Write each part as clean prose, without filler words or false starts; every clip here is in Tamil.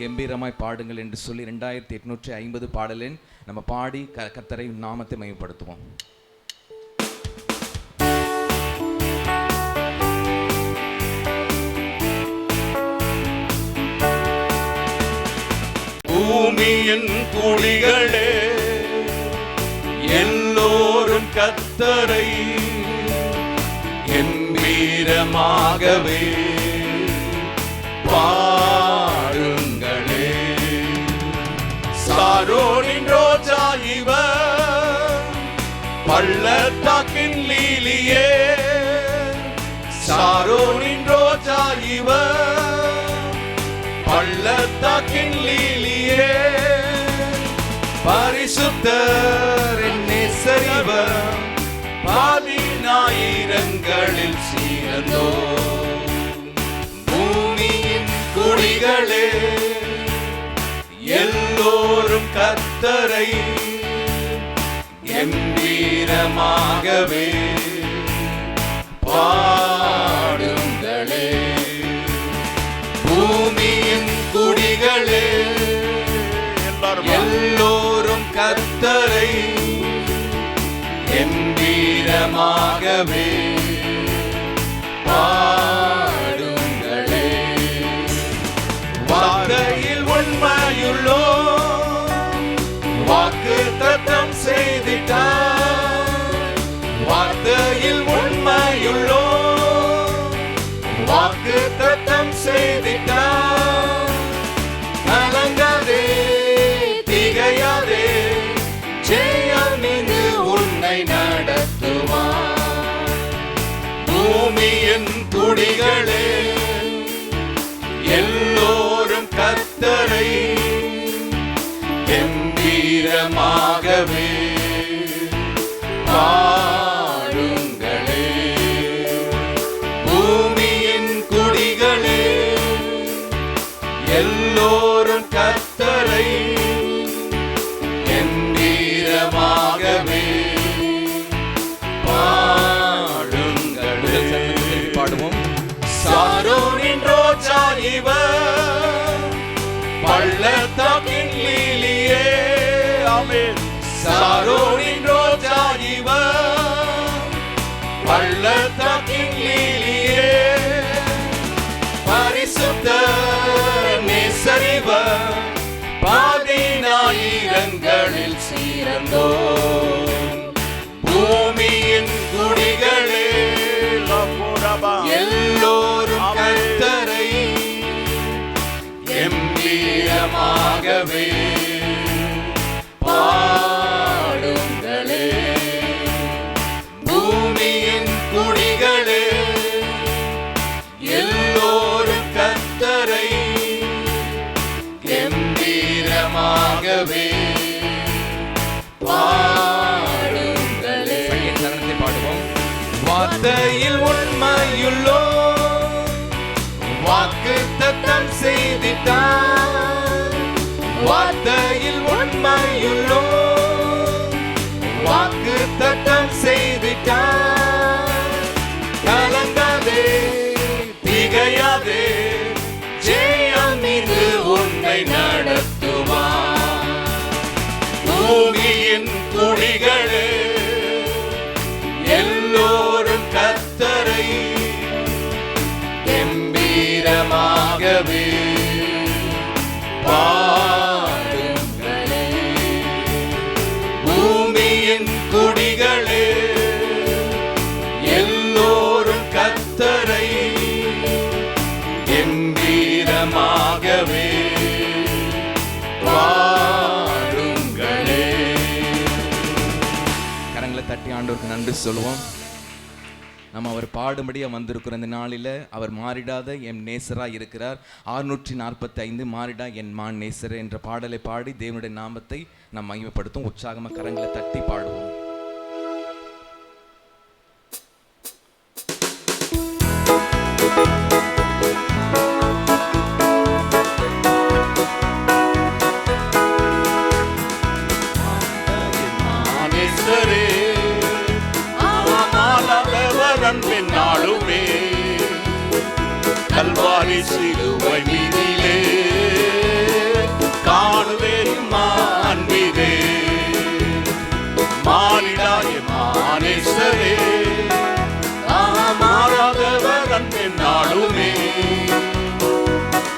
கம்பீரமாய் பாடுங்கள் என்று சொல்லி 2850 பாடலின் நம்ம பாடி கர்த்தரை நாமத்தை மகிமைப்படுத்துவோம். பூமியின் குடிகளே எல்லோரும் கர்த்தரை கம்பீரமாகவே பாடுங்களே. சாரோனின் ரோஜா இவர், பள்ளத்தாக்கின் லீலியே. சாரோனின் ரோஜா இவர், பள்ளத்தாக்கின் லீலியே. பரிசுத்தர் நேசரிவர், பதினாயிரங்களில் சீரந்தோ. பூமியின் குடிகளே எல்லோரும் கர்த்தரை கம்பீரமாகவே பாடுங்களே. பூமியின் குடிகளே எல்லோரும் கர்த்தரை கம்பீரமாகவே பாடுங்களே. வார்த்தையில் உண்மையுள்ளோ, வாக்கு தத்தம் செய்திட்டார். வார்த்தையில் உண்மையுள்ளோ, வாக்கு தத்தம் செய்திட்டார். கலங்காதே, திகையாதே, ஜெயம் இங்கு உன்னை நடத்துவார். பூமியின் குடிகளே எல்லோரும் கர்த்தரை கம்பீரமாகவே பாடுங்களே. பூமியின் குடிகளே எல்லோரும் கர்த்தரை கம்பீரமாகவே பாடுங்களே. பாடுவோம். சாரோனின் ரோஜா இவர், பள்ளத்தாக்கின் லீலியே. ஆமென். சாரோனின் ரோஜா இவர், பள்ளத்தாக்கின் லீலியே. பரிசுத்தர் நேசரிவர், பதினாயிரங்களில் சீரந்தோ. பூமியின் குடிகளே எல்லோரும் கர்த்தரை கம்பீரமாகவே பாடுங்களே. பூமியின் குடிகளே எல்லோரும் கர்த்தரை கம்பீரமாகவே பாடுங்களே. பாடுவோம். வார்த்தையில் உண்மையுள்ளோ, வாக்கு தத்தம் செய்திட்டார். வார்த்தையில் உண்மையுள்ளோ, வாக்கு தத்தம் செய்திட்டார். கலங்காதே, திகையாதே, ஜெயம் இங்கு உன்னை நடத்துவார். பூமியின் குடிகளே எல்லோரும் கர்த்தரை கம்பீரமாகவே பாடுங்களே. பூமியின் குடிகளே எல்லோரும் கர்த்தரை கம்பீரமாகவே பாடுங்களே. கரங்களை தட்டி ஆண்டவருக்கு நன்றி சொல்லுவோம். நம்ம அவர் பாடும்படியாக வந்திருக்கிற இந்த நாளில் அவர் மாறிடாத என் நேசராக இருக்கிறார். 645 மாறிடா என் மான் நேசர் என்ற பாடலை பாடி தேவனுடைய நாமத்தை நாம் மகிமைப்படுத்தும். உற்சாகமாக கரங்களை தட்டி பாடுவோம். கல்வாரி சிலுவை மீதிலே எம்மா அன்பிதே மாறிடாய மானேஸ்வரே மாறாதவர் அன்பின் நாளுமே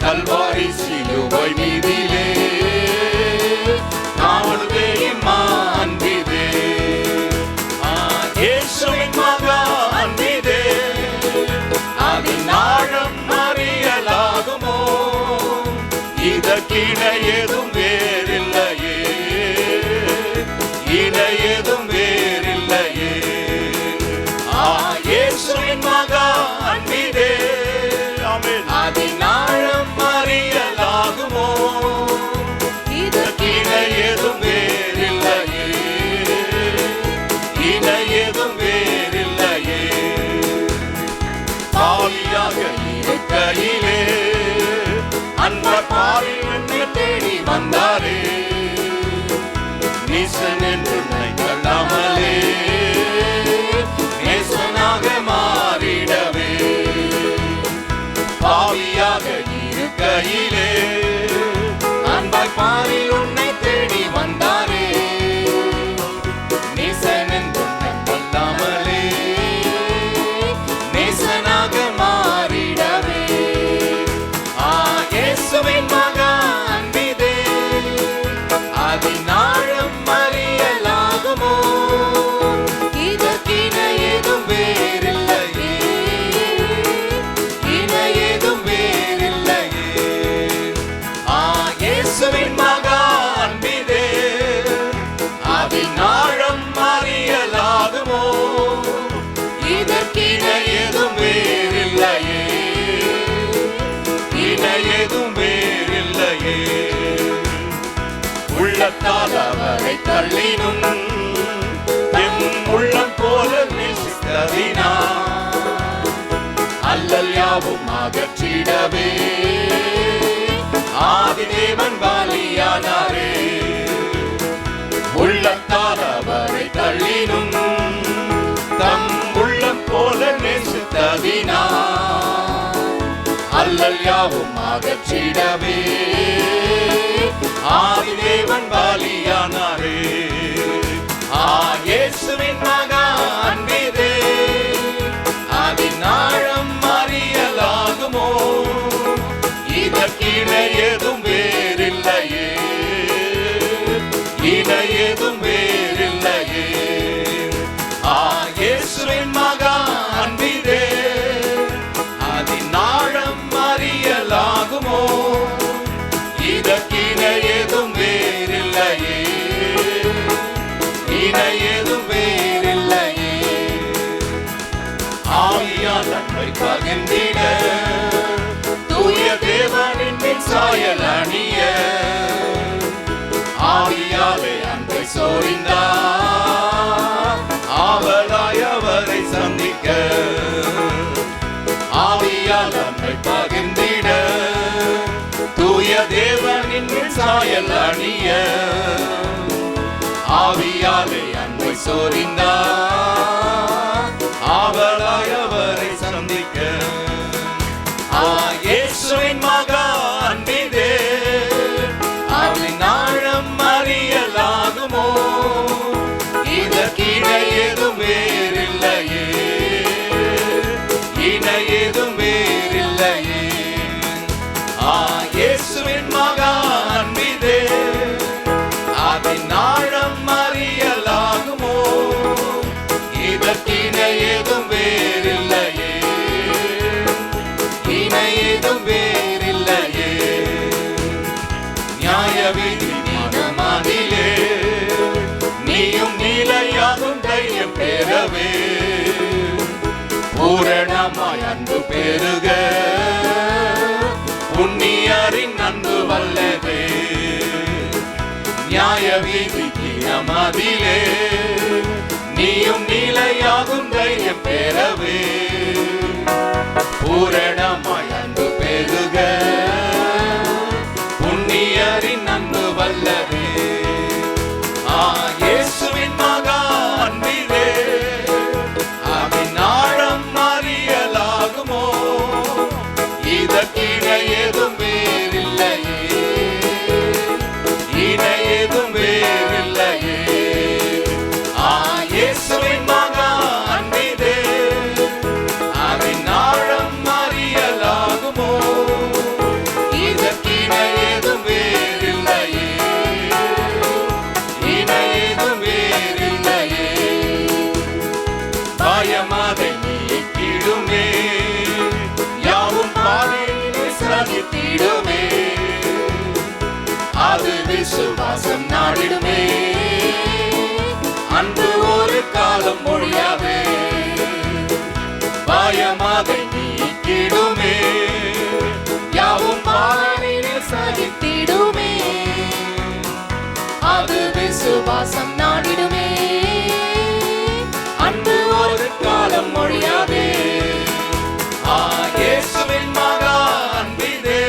கல்வாரி சிலுவை மீதிலே நாளுமே எம்மா அன்பிதே இயேசுவின் மகா அன்பிதே அதன் ஆழம் அறியலாகுமோ இதற்கிணை ஏதும் வேறில்லையே இணை ஏதும் வேறில்லையே இயேசுவின் மகா அன்பிதே அதன் ஆழம் அறியலாகுமோ இதற்கிணை ஏதும் வேறில்லையே இணை ஏதும் வேறில்லையே பாவியாக இருக்கையிலே அன்பர் பாவி என்னை தேடி வந்தாரே நேசன் என்று கொள்ளாமலே நேசனாக மாறிடவே பாவியாக இருக்கையிலே அன்பர் பாவி உன்னை தேடி வந்தாரே நேசன் என்று கொள்ளாமலே நேசனாக மாறிடவே இயேசுவின் மகா அன்பிதே அதன் ஆழம் அறியலாகுமோ இதற்கிணை ஏதும் வேறில்லையே இணை ஏதும் வேறில்லையே இயேசுவின் மகா அன்பிதே அதன் ஆழம் அறியலாகுமோ இதற்கிணை ஏதும் வேறில்லையே இணை ஏதும் வேறில்லையே உள்ளத்தால் அவரை தள்ளினும் எம் உள்ளம் போல நேசித்ததினா அல்லல் யாவும் அகற்றிடவே ஆதிதேவன் பலியானாரே உள்ளத்தால் அவரை தள்ளினும் தம் உள்ளம் போல நேசித்ததினா அல்லல் யாவும் அகற்றிடவே ஆதிதேவன் பலியானாரே இயேசுவின் மகா அன்பிதே அதன் ஆழம் அறியலாகுமோ இதற்கிணை ஏதும் வேறில்லையே இணை ஏதும் வேறில்லையே இயேசுவின் மகா அன்பிதே அதன் ஆழம் அறியலாகுமோ இதற்கிணை ஏதும் வேறில்லையே இணை ஏதும் வேறில்லையே ஆவியால் அன்பை பகிர்ந்திட தூய தேவனின் பின் சாயல் அணிய ஆவியாலே அன்பை சோரிந்தார் ஆவலாய் அவரை சந்திக்க ஆவியால் அன்பை பகிர்ந்திட தூய தேவனின் சாயல் அணிய ஆவியாலே அன்பை சோரிந்தார் ஆவலாய் அவரை சந்திக்க இயேசுவின் மகா அன்பிதே அதன் ஆழம் அறியலாகுமோ இதற்கிணை ஏதும் வேறில்லையே இணை ஏதும் வேறில்லையே இயேசுவின் மகா அன்பிதே அதன் ஆழம் அறியலாகுமோ இதற்கிணை ஏதும் வேறில்லையே இணை ஏதும் வேறில்லையே நியாய விதி மனமதிலே நீயும் நிலையாகும் தைரியம் பெறவே பூரணமாய் அன்பு பெருக புண்ணியரின் அன்பு வல்லதே நியாய விதி மதிலே நீயும் நிலையாகும் தைரியம் பெறவே பூரணமாய் அன்பு பெருக புண்ணியரின் அன்பு வல்லதே இயேசுவின் மகா அன்பிலே அதன் ஆழம் அறியலாகுமோ இதற்கிணை ஏதும் வேறில்லையே இணை விசுவாசம் நாடிடுமே, அன்பு ஒரு காலம் மொழியாதே, பயமாக நீக்கிடுமே, யாவும் மாறினில் சகித்திடுமே, அது விசுவாசம் நாடிடுமே, அன்பு ஒரு காலம் மொழியாதே. இயேசுவின் மகா அன்பிதே,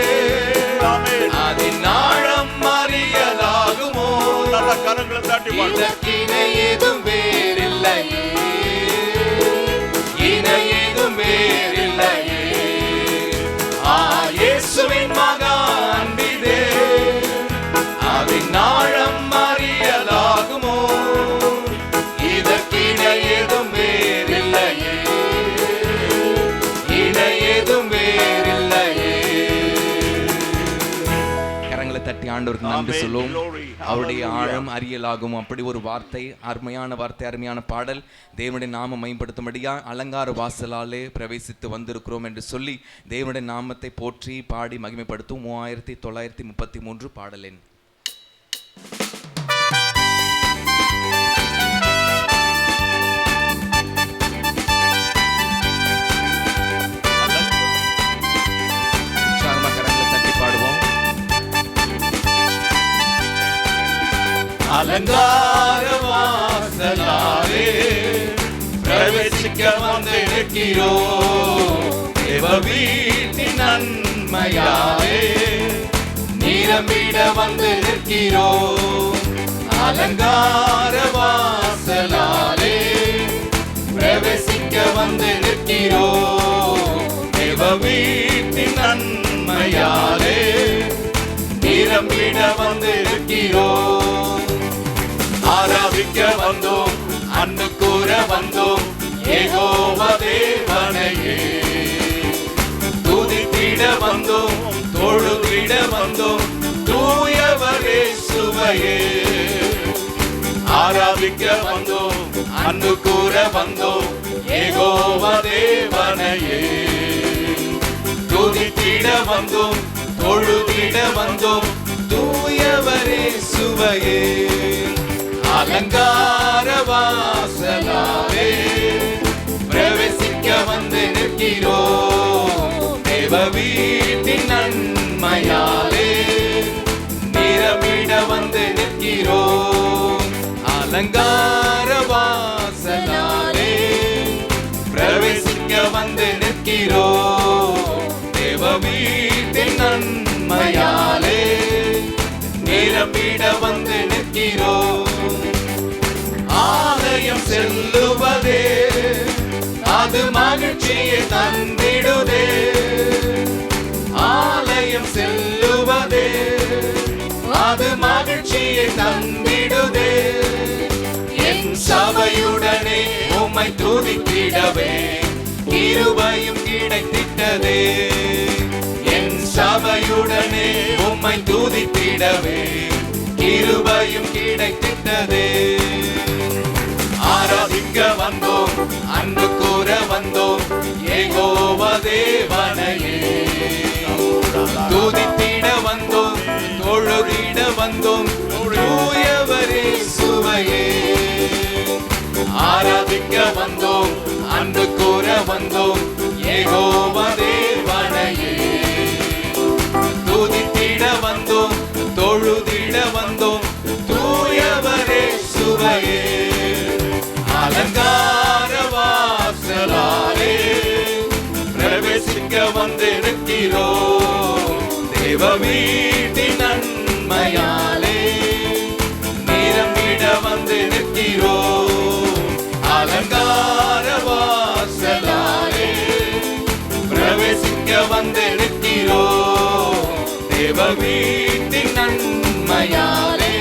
அதின் ஆழம் அறியலாகுமோ? நல்ல கரங்களை தட்டி இதற்கினை ஏதும் வேறில்லையே, இணை ஏதும் வேறில்லையே. இயேசுவின் மகா அன்பிதே, அதின் ஆழம் அறியலாகுமோ? இதற்கினை ஏதும் வேறில்லையே, இணை ஏதும் வேறில்லையே. கரங்களை தட்டி ஆண்டவருக்கு நன்றி சொல்லுவோம். அவருடைய ஆழம் அறியலாகும். அப்படி ஒரு வார்த்தை, அருமையான வார்த்தை, அருமையான பாடல். தேவனுடைய நாமம் மேம்படுத்தும்படியா அலங்கார வாசலாலே பிரவேசித்து வந்திருக்கிறோம் என்று சொல்லி தேவனுடைய நாமத்தை போற்றி பாடி மகிமைப்படுத்தும் 3933 பாடல் எண். அலங்கார வாசலாலே பிரவேசிக்க வந்திருக்கிறோம், தேவ வீட்டின் நன்மையாலே நிரம்பிட வந்திருக்கிறோம். அலங்கார வாசலாலே பிரவேசிக்க வந்திருக்கிறோம், தேவ வீட்டின் நன்மையாலே நிரம்பிட வந்திருக்கிறோம். ஆராதிக்க வந்தோம், அன்பு கூற வந்தோம், யெகோவா தேவனையே துதித்திட வந்தோம், தொழுதிட வந்தோம், தூயவரே சுவையே. ஆராதிக்க வந்தோம், அன்பு கூற வந்தோம், யெகோவா தேவனையே துதித்திட வந்தோம், தொழுதிட வந்தோம், தூயவரே சுவையே. அலங்கார வாசலாலே பிரவேசிக்க வந்து நிற்கிறோம், தேவ வீட்டின் நன்மையாலே நிரம்பிட வந்து நிற்கிறோம். அலங்கார வாசலாலே பிரவேசிக்க வந்து நிற்கிறோம், தேவ வீட்டின் நன்மையாலே நிரம்பிட வந்து நிற்கிறோம். ஆலயம் செல்லுவதே அது மகிழ்ச்சியை தந்திடுதே, ஆலயம் செல்லுவதே அது மகிழ்ச்சியை தந்திடுதே. என் சபையுடனே உம்மை துதித்திடவே கிருபையும் கிடைத்திட்டதே, என் சபையுடனே உம்மை துதித்திடவே கிருபையும் கிடைத்திட்டதே. ஆராதிக்க வந்தோம், அன்பு கூற வந்தோம், யெகோவா தேவனையே துதித்திட வந்தோம், தொழுதிட வந்தோம், தூயவரே சுவையே. ஆராதிக்க வந்தோம், அன்பு கூற வந்தோம், யெகோவா தேவனையே துதித்திட வந்தோம், தொழுதிட வந்தோம், தூயவரே சுவையே. அலங்கார வாசலாலே பிரவேசிக்க வந்து நிற்கிறோம், தேவ வீட்டின் நன்மையாலே நிரம்பிட வந்து நிற்கிறோம். அலங்கார வாசலாலே பிரவேசிக்க வந்து நிற்கிறோம், தேவ வீட்டின் நன்மையாலே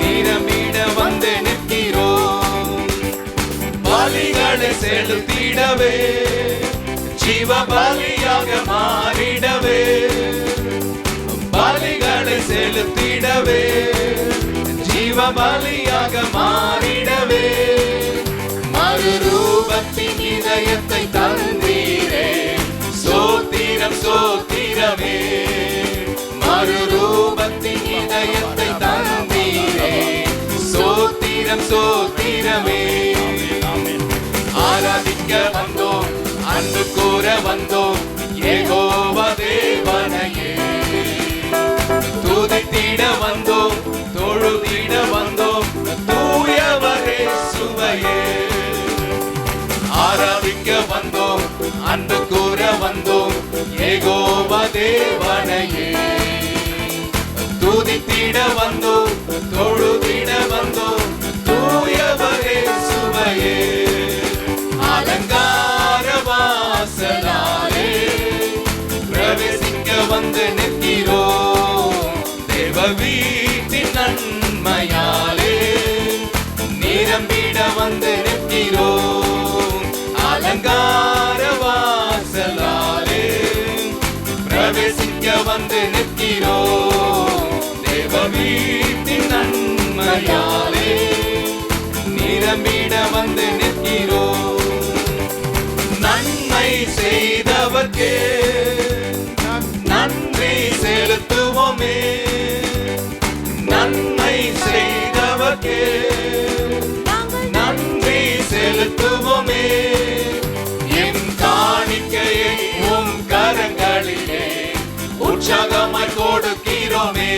நிரம்பிட வந்து நிற்கிறோம். பலிகளை செலுத்திடவே ஜீவ பலியாக மாறிடவே, பலிகளை செலுத்திடவே ஜீவ பலியாக மாறிடவே, மறுரூபத்தின் இதயத்தை தந்தீரே, சோத்திரம் சோத்திரமே. மறுரூபத்தின் இதய இதயத்தை தந்தீரே. சோத்திரம் சோத்திரமே. ஆராதிக்க வந்தோம், அன்பு கூற வந்தோம், யெகோவா தேவனையே. துதித்திட வந்தோம், தொழுதிட வந்தோம், தூயவரே சுவையே. ஆராதிக்க வந்தோம், அன்பு கூற வந்தோம், யெகோவா தேவனையே. துதித்திட வந்தோம், தொழுதிட வந்தோம், தூயவரே சுவையே. அலங்கார வாசலாலே பிரவேசிக்க வந்து நிற்கிறோம். தேவ வீட்டின் நன்மையாலே நிரம்பிட வந்து நிற்கிறோம். அலங்கார வாசலாலே பிரவேசிக்க வந்து நிற்கிறோம். தேவ வீட்டின் நன்மையாலே நிரம்பிட வந்து நிற்கிறோம். நன்மை செய்தவர்க்கே நன்றி செலுத்துவோமே. நன்மை செய்தவர்க்கே நன்றி செலுத்துவோமே. என் காணிக்கையை உம் கரங்களிலே உற்சாகமாய் கொடுக்கிறோமே.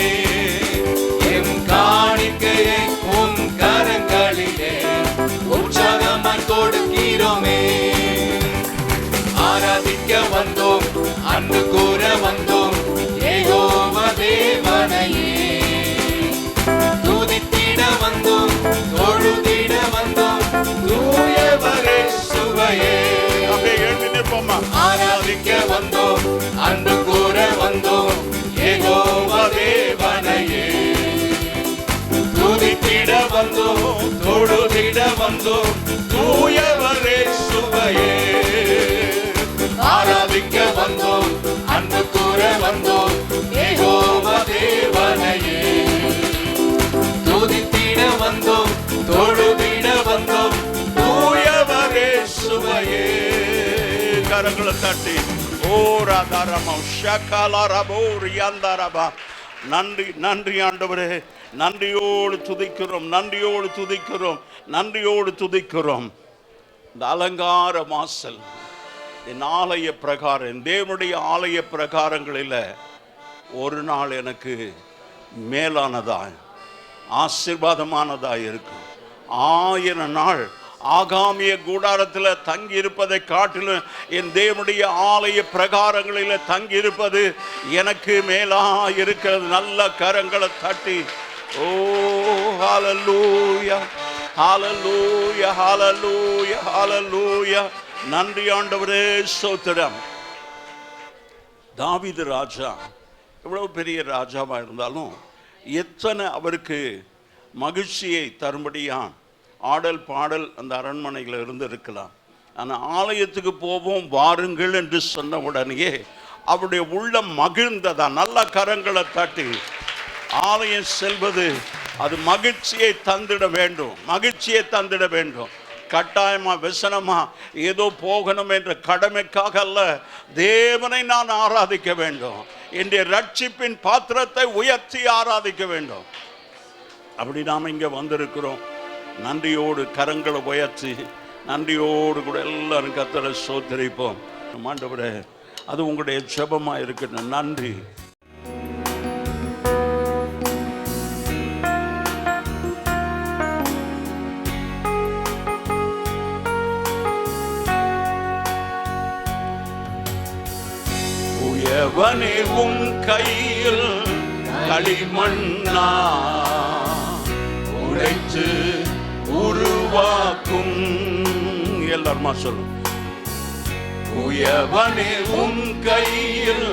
என் காணிக்கையை உம் கரங்களிலே உற்சாகமாய் கொடுக்கிறோமே. ஆராதிக்க வந்தோம், அன்பு கூற வந்தோம், யெகோவா தேவனையே. துதித்திட வந்தோம், தொழுதிட வந்தோம், தூயவரே சுவையே. ஆராதிக்க வந்தோம், அன்பு கூற வந்தோம், யெகோவா தேவனையே. துதித்திட வந்தோம், தொழுதிட வந்தோம், தூயவரே சுவையே. ஆராதிக்க வந்தோம், அன்பு கூற வந்தோம், யெகோவா தேவனையே. துதித்திட வந்தோம், தொழுதிட வந்தோம், தூயவரே சுவையே. கரங்களை தட்டி ஓராதாரமா ஷகலரபோர் யந்தரபா. நன்றி நன்றி ஆண்டவரே. நன்றியோடு துதிக்கிறோம், நன்றியோடு துதிக்கிறோம், நன்றியோடு துதிக்கிறோம். இந்த அலங்கார வாசல் என் ஆலய பிரகாரம், என் தேவனுடைய ஆலய பிரகாரங்களில் ஒரு நாள் எனக்கு மேலானதாய் ஆசீர்வாதமானதாய் இருக்கும். 1000 நாள் ஆகாமிய கூடாரத்தில் தங்கி இருப்பதை காட்டிலும் என் தேவனுடைய ஆலய பிரகாரங்களில் தங்கி இருப்பது எனக்கு மேலா இருக்கிறது. நல்ல கரங்களை தட்டி ஓ ஹல்லேலூயா, ஹல்லேலூயா, ஹல்லேலூயா, ஹல்லேலூயா. நன்றி ஆண்டவரே, ஸ்தோத்திரம். தாவீது ராஜா எவ்வளவு பெரிய ராஜாவாக இருந்தாலும் எத்தனை அவருக்கு மகிழ்ச்சியை தரும்படியான் ஆடல் பாடல் அந்த அரண்மனையில் இருந்து இருக்கலாம். ஆனால் ஆலயத்துக்கு போவோம் வாருங்கள் என்று சொன்ன உடனேயே அவருடைய உள்ளம் மகிழ்ந்ததா. நல்ல கரங்களை தட்டி ஆலயம் செல்வது அது மகிழ்ச்சியை தந்திட வேண்டும், மகிழ்ச்சியை தந்திட வேண்டும். கட்டாயமா விசனமா ஏதோ போகணும் என்ற கடமைக்காக அல்ல, தேவனை நான் ஆராதிக்க வேண்டும், என்னுடைய ரட்சிப்பின் பாத்திரத்தை உயர்த்தி ஆராதிக்க வேண்டும். அப்படி நாம் இங்கே வந்திருக்கிறோம். நன்றியோடு கரங்களை உயர்த்தி நன்றியோடு கூட எல்லாரும் கர்த்தரை ஸ்தோத்திரிப்போம். ஆண்டவரே, அது உங்களுடைய ஜெபமா இருக்கட்டும். நன்றி. உயவனே உன் கையில் களிமண்ணா உடைத்து உருவாக்கும். எல்லாருமா சொல்லும். உயவனே உன் கையில்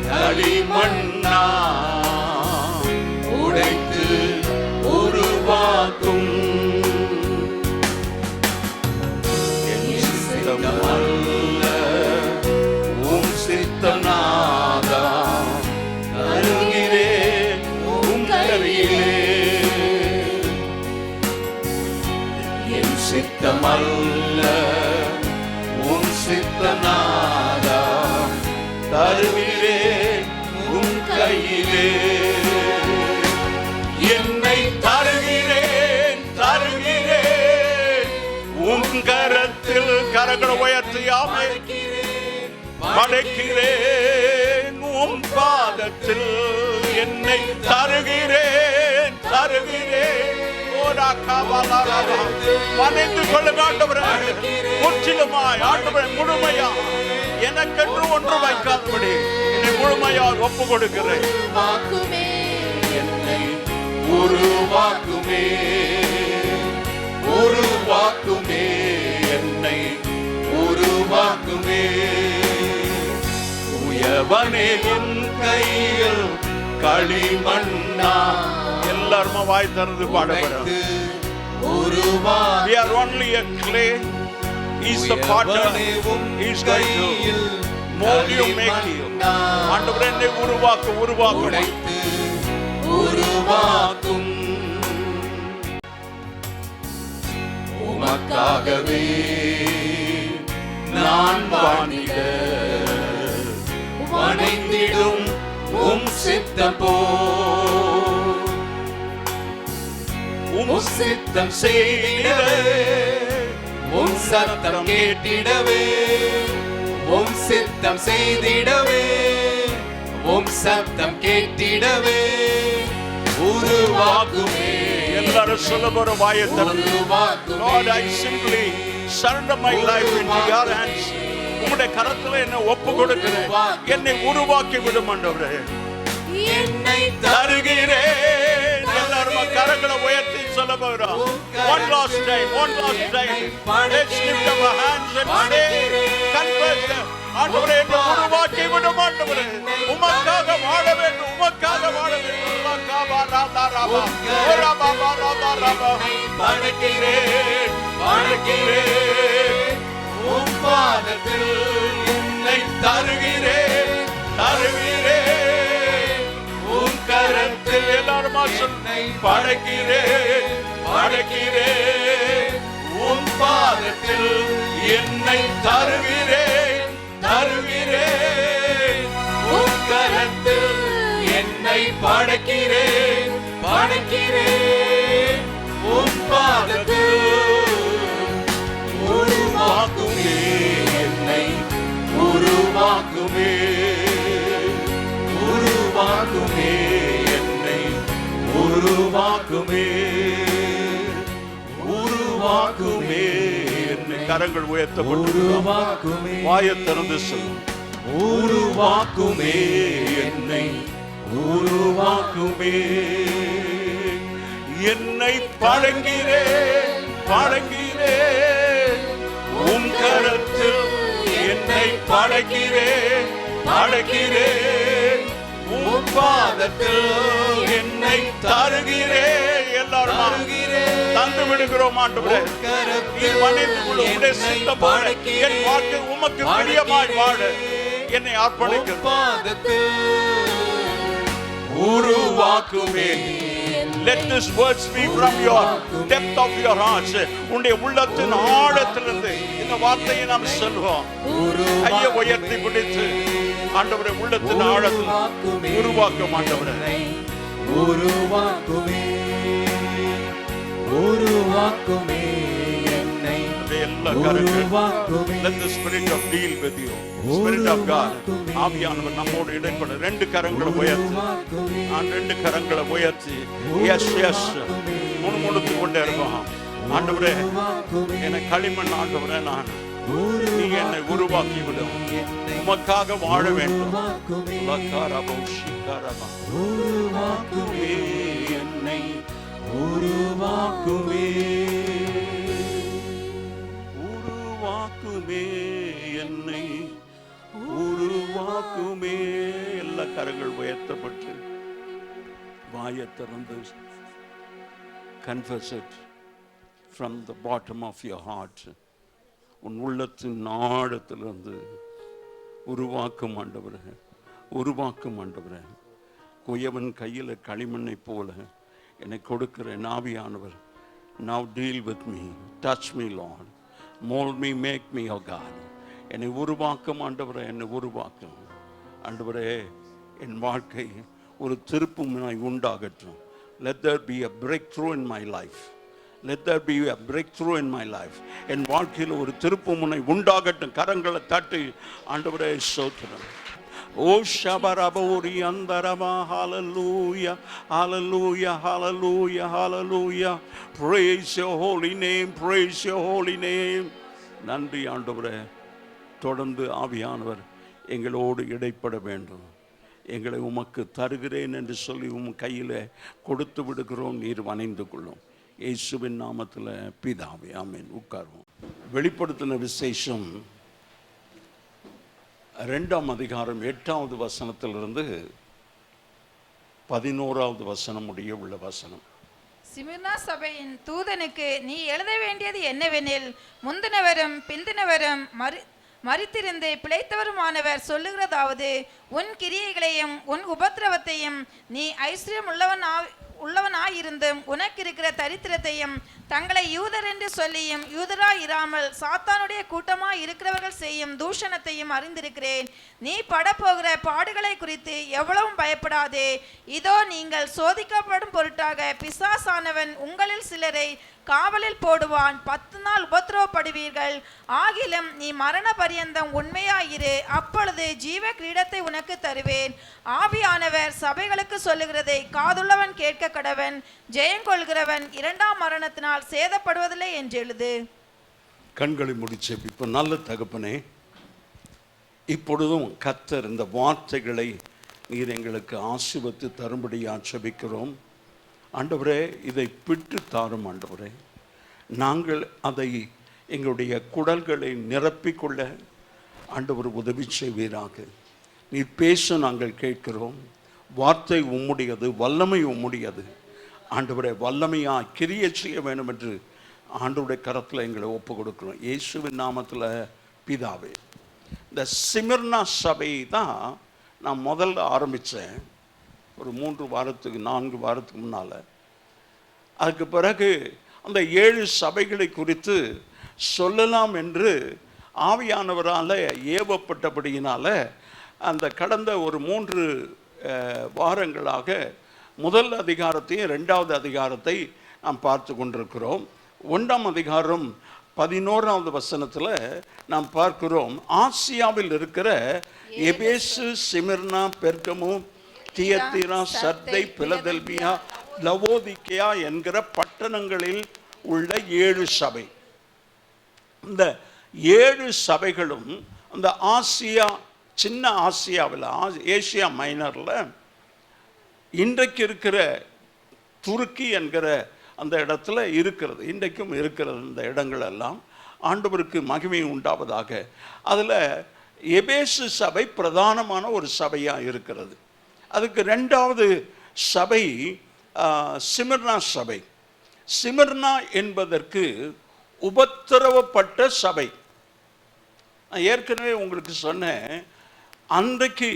களிமண்ணா உடைத்து உருவாக்கும். என் சித்தமல்ல உம் சித்தநாதா, அருகிறேன் உம் கரையிலே. என் சித்தமல்ல உம் சித்தநாதா, தருகிறேன் உம் கையிலே. கரத்தில் கரங்களை உயர்த்தியாமே படைக்கிறேன், உம் பாதத்தில் என்னை தருகிறேன் தருகிறேன். பணிந்து கொள்ளுங்க ஆண்டவரே, முற்றிலுமாய் ஆண்டவரே, முழுமையா எனக்கென்று ஒன்று வைக்காதபடி என்னை முழுமையாக ஒப்பு கொடுக்கிறேன். என்னை உருவாக்குமே உருவாக்குமே என்னை உருவாக்குமே. உயவனே என் கையில் களிமண்ணா. எல்லாருமா வாய் திறந்து பாடுகிறோம். We are only a clay. He's the potter. He's going to mold you, make you. ஆண்டவரே என்னை உருவாக்கும் உருவாக்கும். உமக்காகவே நான் வாணிட வணைந்திடும் உம் சித்தம் போல் உம் சித்தம் செய்திடவே, உம் சத்தம் கேட்டிடவே, உம் சித்தம் செய்திடவே, உம் சத்தம் கேட்டிடவே உருவாக்குமே. எல்லாரும் சொல்ல போற வாயை திறந்து, Lord, I simply surrender my life into your hands. உம்முடைய கரத்துல என்னை ஒப்பு கொடுக்கிறேன். என்னை உருவாக்கி விடும் ஆண்டவரே. என்னை தருகிறேன். எல்லாரும் கரங்களை உயர்த்தி சொல்ல போகிறோம். One last time. Let's lift up our hands and say, confess, ஆண்டவரே என்னை உருவாக்கி விடும் ஆண்டவரே. உமக்காக வாழ வேண்டும், உமக்காக வாழ வேண்டும். படைக்கிறேன், உம் பாதத்தில் என்னை தருகிறேன் தருகிறேன். உம் கரத்தில் எல்லாரும் என்னை படைக்கிறேன் உம் பாதத்தில் என்னை தருகிறேன் தருகிறேன். உம் கரத்தில் என்னை படைக்கிறேன் உம் பாதத்தில் உருவாக்குமே என்னை உருவாக்குமே உருவாக்குமே என்னை உருவாக்குமே உருவாக்குமே என்னை. கரங்கள் உயர்த்தப்பட்டு வாயை திறந்து சொல்லும். உருவாக்குமே என்னை உருவாக்குமே. என்னை படைக்கிறேன் உம் கரத்தில் என்னை படைக்கிறேன் உம் பாதத்தில் என்னை தருகிறேன். எல்லாரும் தந்து விடுகிறோம் ஆண்டவரே. நீர் மன்னித்து கொள்ளும். உம்முடைய சித்தப்படி என் வாழ்க்கை உமக்கு பிரியமாய் வாழ என்னை அர்ப்பணிக்கிறேன். உருவாக்குமே. Let these words be from your depth of your heart. உன்னுடைய உள்ளத்தின் ஆழத்திலிருந்து இந்த வார்த்தையை நாம் சொல்வோம். கையை உயர்த்தி பிடித்து ஆண்டவரே உள்ளத்தின் ஆழத்தில் உருவாக்கும் ஆண்டவரே. உருவாக்குமே உருவாக்குமே என்னை எல்லா கரங்களும். Let the spirit of deal with you. Spirit of God. ஆவியானவர் நம்மோடு இடைப்பட ரெண்டு கரங்களை உயர்த்தி, நான் ரெண்டு கரங்களை உயர்த்தி எஸ் முணுமுணுத்து கொண்டே இருக்கோம். ஆண்டவரே என்னை களிமண் ஆண்டவரே, நான் நீ என்னை உருவாக்கி விடும். உமக்காக வாழ வேண்டும். உருவாக்குமே என்னை உருவாக்குமே உருவாக்குமே என்னை உருவாக்குமே. எல்லா கரங்கள் உயர்த்தப்பட்டு வாயை திறந்து confess it from the bottom of your heart. உன் உள்ளத்தின் ஆழத்திலிருந்து உருவாக்கும் ஆண்டவரே, உருவாக்கும் ஆண்டவரே. குயவன் கையில் களிமண்ணை போல என்னை கொடுக்கிற ஆவியானவர். Now deal with me, touch me Lord, mold me, make me, oh God. என்னை உருவாக்கும் ஆண்டவரே, என்னை உருவாக்கும் ஆண்டவரே. என் வாழ்க்கை ஒரு திருப்புமுனை உண்டாகட்டும். Let there be a breakthrough in my life. let there be a breakthrough in my life. என் வாழ்க்கையில் ஒரு திருப்புமுனை உண்டாகட்டும். கரங்களை தட்டி ஆண்டவரே ஸ்தோத்திரம். ஓ ஷபரபோரி அந்தரமா. hallelujah hallelujah hallelujah hallelujah. praise your holy name, praise your holy name. நன்றி ஆண்டவரே. தொடர்ந்து ஆவியானவர் எங்களோடு இடைப்பட வேண்டும். எங்களை உமக்கு தருகிறேன் என்று சொல்லி கையில் கொடுத்து விடுகிறோம். நீர் வணைந்து கொள்ளும். இயேசுவின் நாமத்தில் பிதாவே, ஆமென். உட்காருவோம். வெளிப்படுத்தின விசேஷம் 2ஆம் அதிகாரம் 8வது வசனத்திலிருந்து 11வது வசனம் முடிய உள்ள வசனம். சிமிர்னா சபையின் தூதனுக்கு நீ எழுத வேண்டியது என்னவெனில், முந்தினவரும் பிந்தினவரும் மரித்திருந்து பிழைத்தவருமானவர் சொல்லுகிறதாவது, உன் கிரியைகளையும் உன் உபத்திரவத்தையும் நீ ஐஸ்வர்யம் உள்ளவனாயிருந்தும் உனக்கு இருக்கிற தரித்திரத்தையும் தங்களை யூதர் என்று சொல்லியும் யூதராயிராமல் சாத்தானுடைய கூட்டமாய் இருக்கிறவர்கள் செய்யும் தூஷணத்தையும் அறிந்திருக்கிறேன். நீ படப்போகிற பாடுகளை குறித்து எவ்வளவும் பயப்படாதே. இதோ நீங்கள் சோதிக்கப்படும் பொருட்டாக பிசாசானவன் உங்களில் சிலரை காவலில் போடுவான். 10 நாள் உபத்திரவப்படுவீர்கள். ஆகிலும் நீ மரண பரியந்தம் உண்மையாயிரு, அப்பொழுது ஜீவ கிரீடத்தை உனக்கு தருவேன். ஆவியானவர் சபைகளுக்கு சொல்லுகிறதை காதுள்ளவன் கேட்க கடவன். ஜெயங்கொள்கிறவன் 2ஆம் மரணத்தினால் சேதப்படுவதில்லை என்று எழுது. கண்களை முடிச்சு இப்போ நல்ல தகப்பனே, இப்பொழுதும் கர்த்தர் இந்த வார்த்தைகளை நீர் எங்களுக்கு ஆசீர்வதித்து தரும்படியா ஜெபிக்கிறோம். ஆண்டவரே, இதை பிட்டு தாரும் ஆண்டவரே. நாங்கள் அதை எங்களுடைய குடல்களை நிரப்பிக்கொள்ள ஆண்டவர் உதவி செய்வீராக. நீ பேச நாங்கள் கேட்கிறோம். வார்த்தை உம்முடையது, வல்லமை உம்முடையது. ஆண்டவரே, வல்லமையா கிரியை செய்ய வேண்டும் என்று ஆண்டவருடைய கரத்தில் எங்களை ஒப்பு கொடுக்கிறோம். இயேசுவின் நாமத்தில் பிதாவே. இந்த சிமிர்னா சபை தான் நான் முதல்ல ஆரம்பித்தேன், ஒரு 3 வாரத்துக்கு 4 வாரத்துக்கு முன்னால். அதுக்கு பிறகு அந்த 7 சபைகளை குறித்து சொல்லலாம் என்று ஆவியானவரால் ஏவப்பட்டபடியினால் அந்த கடந்த ஒரு 3 வாரங்களாக முதல் அதிகாரத்தையும் 2வது அதிகாரத்தை நாம் பார்த்து கொண்டிருக்கிறோம். 1ஆம் அதிகாரம் 11வது வசனத்தில் நாம் பார்க்கிறோம், ஆசியாவில் இருக்கிற எபேசு, சிமிர்னா, பெர்கமு, தியத்தீரா, சர்தை, பிலதெல்பியா, லவோதிக்கேயா என்கிற பட்டணங்களில் உள்ள 7 சபை. இந்த 7 சபைகளும் அந்த ஆசியா, சின்ன ஆசியாவில், ஏசியா மைனரில் இன்றைக்கு இருக்கிற துருக்கி என்கிற அந்த இடத்துல இருக்கிறது. இன்றைக்கும் இருக்கிறது இந்த இடங்கள் எல்லாம். ஆண்டவருக்கு மகிமை உண்டாவதாக. அதில் எபேசு சபை பிரதானமான ஒரு சபையாக இருக்கிறது. அதுக்கு 2வது சபை சிமிர்னா சபை. சிமிர்னா என்பதற்கு உபத்திரவப்பட்ட சபை. நான் ஏற்கனவே உங்களுக்கு சொன்னேன், அன்றைக்கு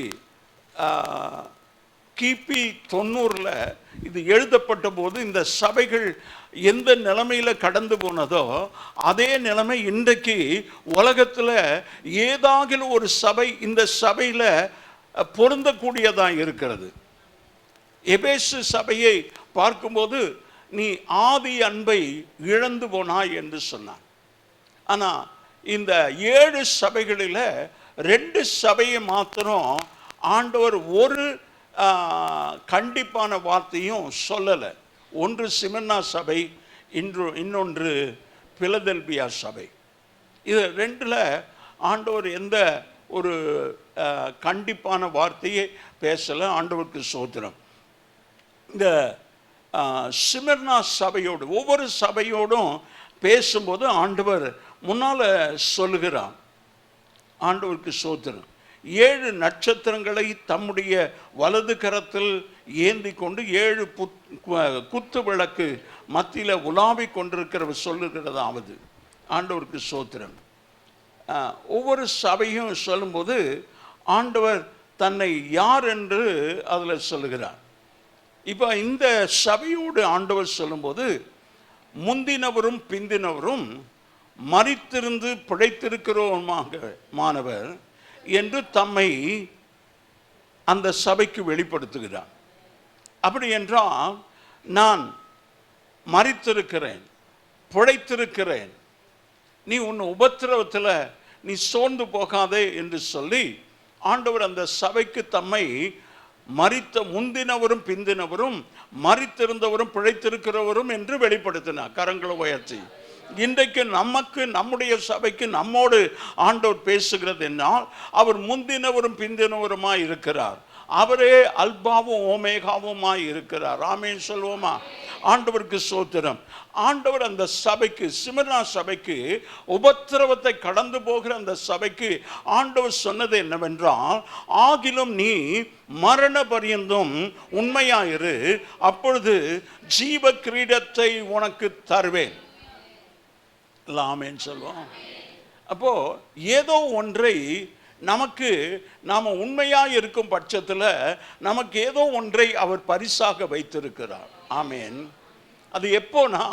கிபி 90ல் இது எழுதப்பட்ட போது இந்த சபைகள் எந்த நிலைமையில் கடந்து போனதோ அதே நிலைமை இன்றைக்கு உலகத்தில் ஏதாவது ஒரு சபை இந்த சபையில் பொருந்தக்கூடியதாக இருக்கிறது. எபேசு சபையை பார்க்கும்போது நீ ஆதி அன்பை இழந்து போனாய் என்று சொன்னான். ஆனால் இந்த 7 சபைகளில் 2 சபையை மாத்திரம் ஆண்டவர் ஒரு கண்டிப்பான வார்த்தையும் சொல்லலை. ஒன்று சிமிர்னா சபை, இன்னொன்று பிலதெல்பியா சபை. இது 2ல் ஆண்டவர் எந்த ஒரு கண்டிப்பான வார்த்தையை பேசலை. ஆண்டவருக்கு ஸ்தோத்திரம். இந்த சிமிர்னா சபையோடு, ஒவ்வொரு சபையோடும் பேசும்போது ஆண்டவர் முன்னால் சொல்லுகிறான். ஆண்டவருக்கு ஸ்தோத்திரம். 7 நட்சத்திரங்களை தம்முடைய வலது கரத்தில் ஏந்தி கொண்டு 7 குத்து விளக்கு மத்தியில் உலாவிக் கொண்டிருக்கிறவர் சொல்லுகிறதாவது. ஆண்டவருக்கு ஸ்தோத்திரம். ஒவ்வொரு சபையும் சொல்லும்போது ஆண்டவர் தன்னை யார் என்று அதில் சொல்லுகிறார். இப்போ இந்த சபையோடு ஆண்டவர் சொல்லும்போது, முந்தினவரும் பிந்தினவரும் மரித்திருந்து பிழைத்திருக்கிறோமானவர் என்று தம்மை அந்த சபைக்கு வெளிப்படுத்துகிறார். அப்படி என்றால் நான் மரித்திருக்கிறேன், பிழைத்திருக்கிறேன், நீ உன் உபத்திரவத்தில் நீ சோர்ந்து போகாதே என்று சொல்லி ஆண்டவர் அந்த சபைக்கு தம்மை மரித்த முந்தினவரும் பிந்தினவரும் மரித்திருந்தவரும் பிழைத்திருக்கிறவரும் என்று வெளிப்படுத்தினார். கரங்களை உயர்த்தி இன்றைக்கு நமக்கு, நம்முடைய சபைக்கு நம்மோடு ஆண்டவர் பேசுகிறது என்னால் அவர் முந்தினவரும் பிந்தினவருமாய் இருக்கிறார். அவரே அல்பாவும் ஓமேகாவுமாய் இருக்கிறார். ஆமென் சொல்வோமா? ஆண்டவருக்கு ஸ்தோத்திரம். ஆண்டவர் அந்த சபைக்கு, சிமிர்னா சபைக்கு, உபத்திரவத்தை கடந்து போகிற அந்த சபைக்கு ஆண்டவர் சொன்னது என்னவென்றால், ஆகிலும் நீ மரண பரியந்தம் உண்மையாயிரு, அப்பொழுது ஜீவ கிரீடத்தை உனக்கு தருவேன். ஆமென் சொல்வோம். அப்போ ஏதோ ஒன்றை நமக்கு, நாம் உண்மையாக இருக்கும் பட்சத்தில் நமக்கு ஏதோ ஒன்றை அவர் பரிசாக வைத்திருக்கிறார். ஆமென். அது எப்போனா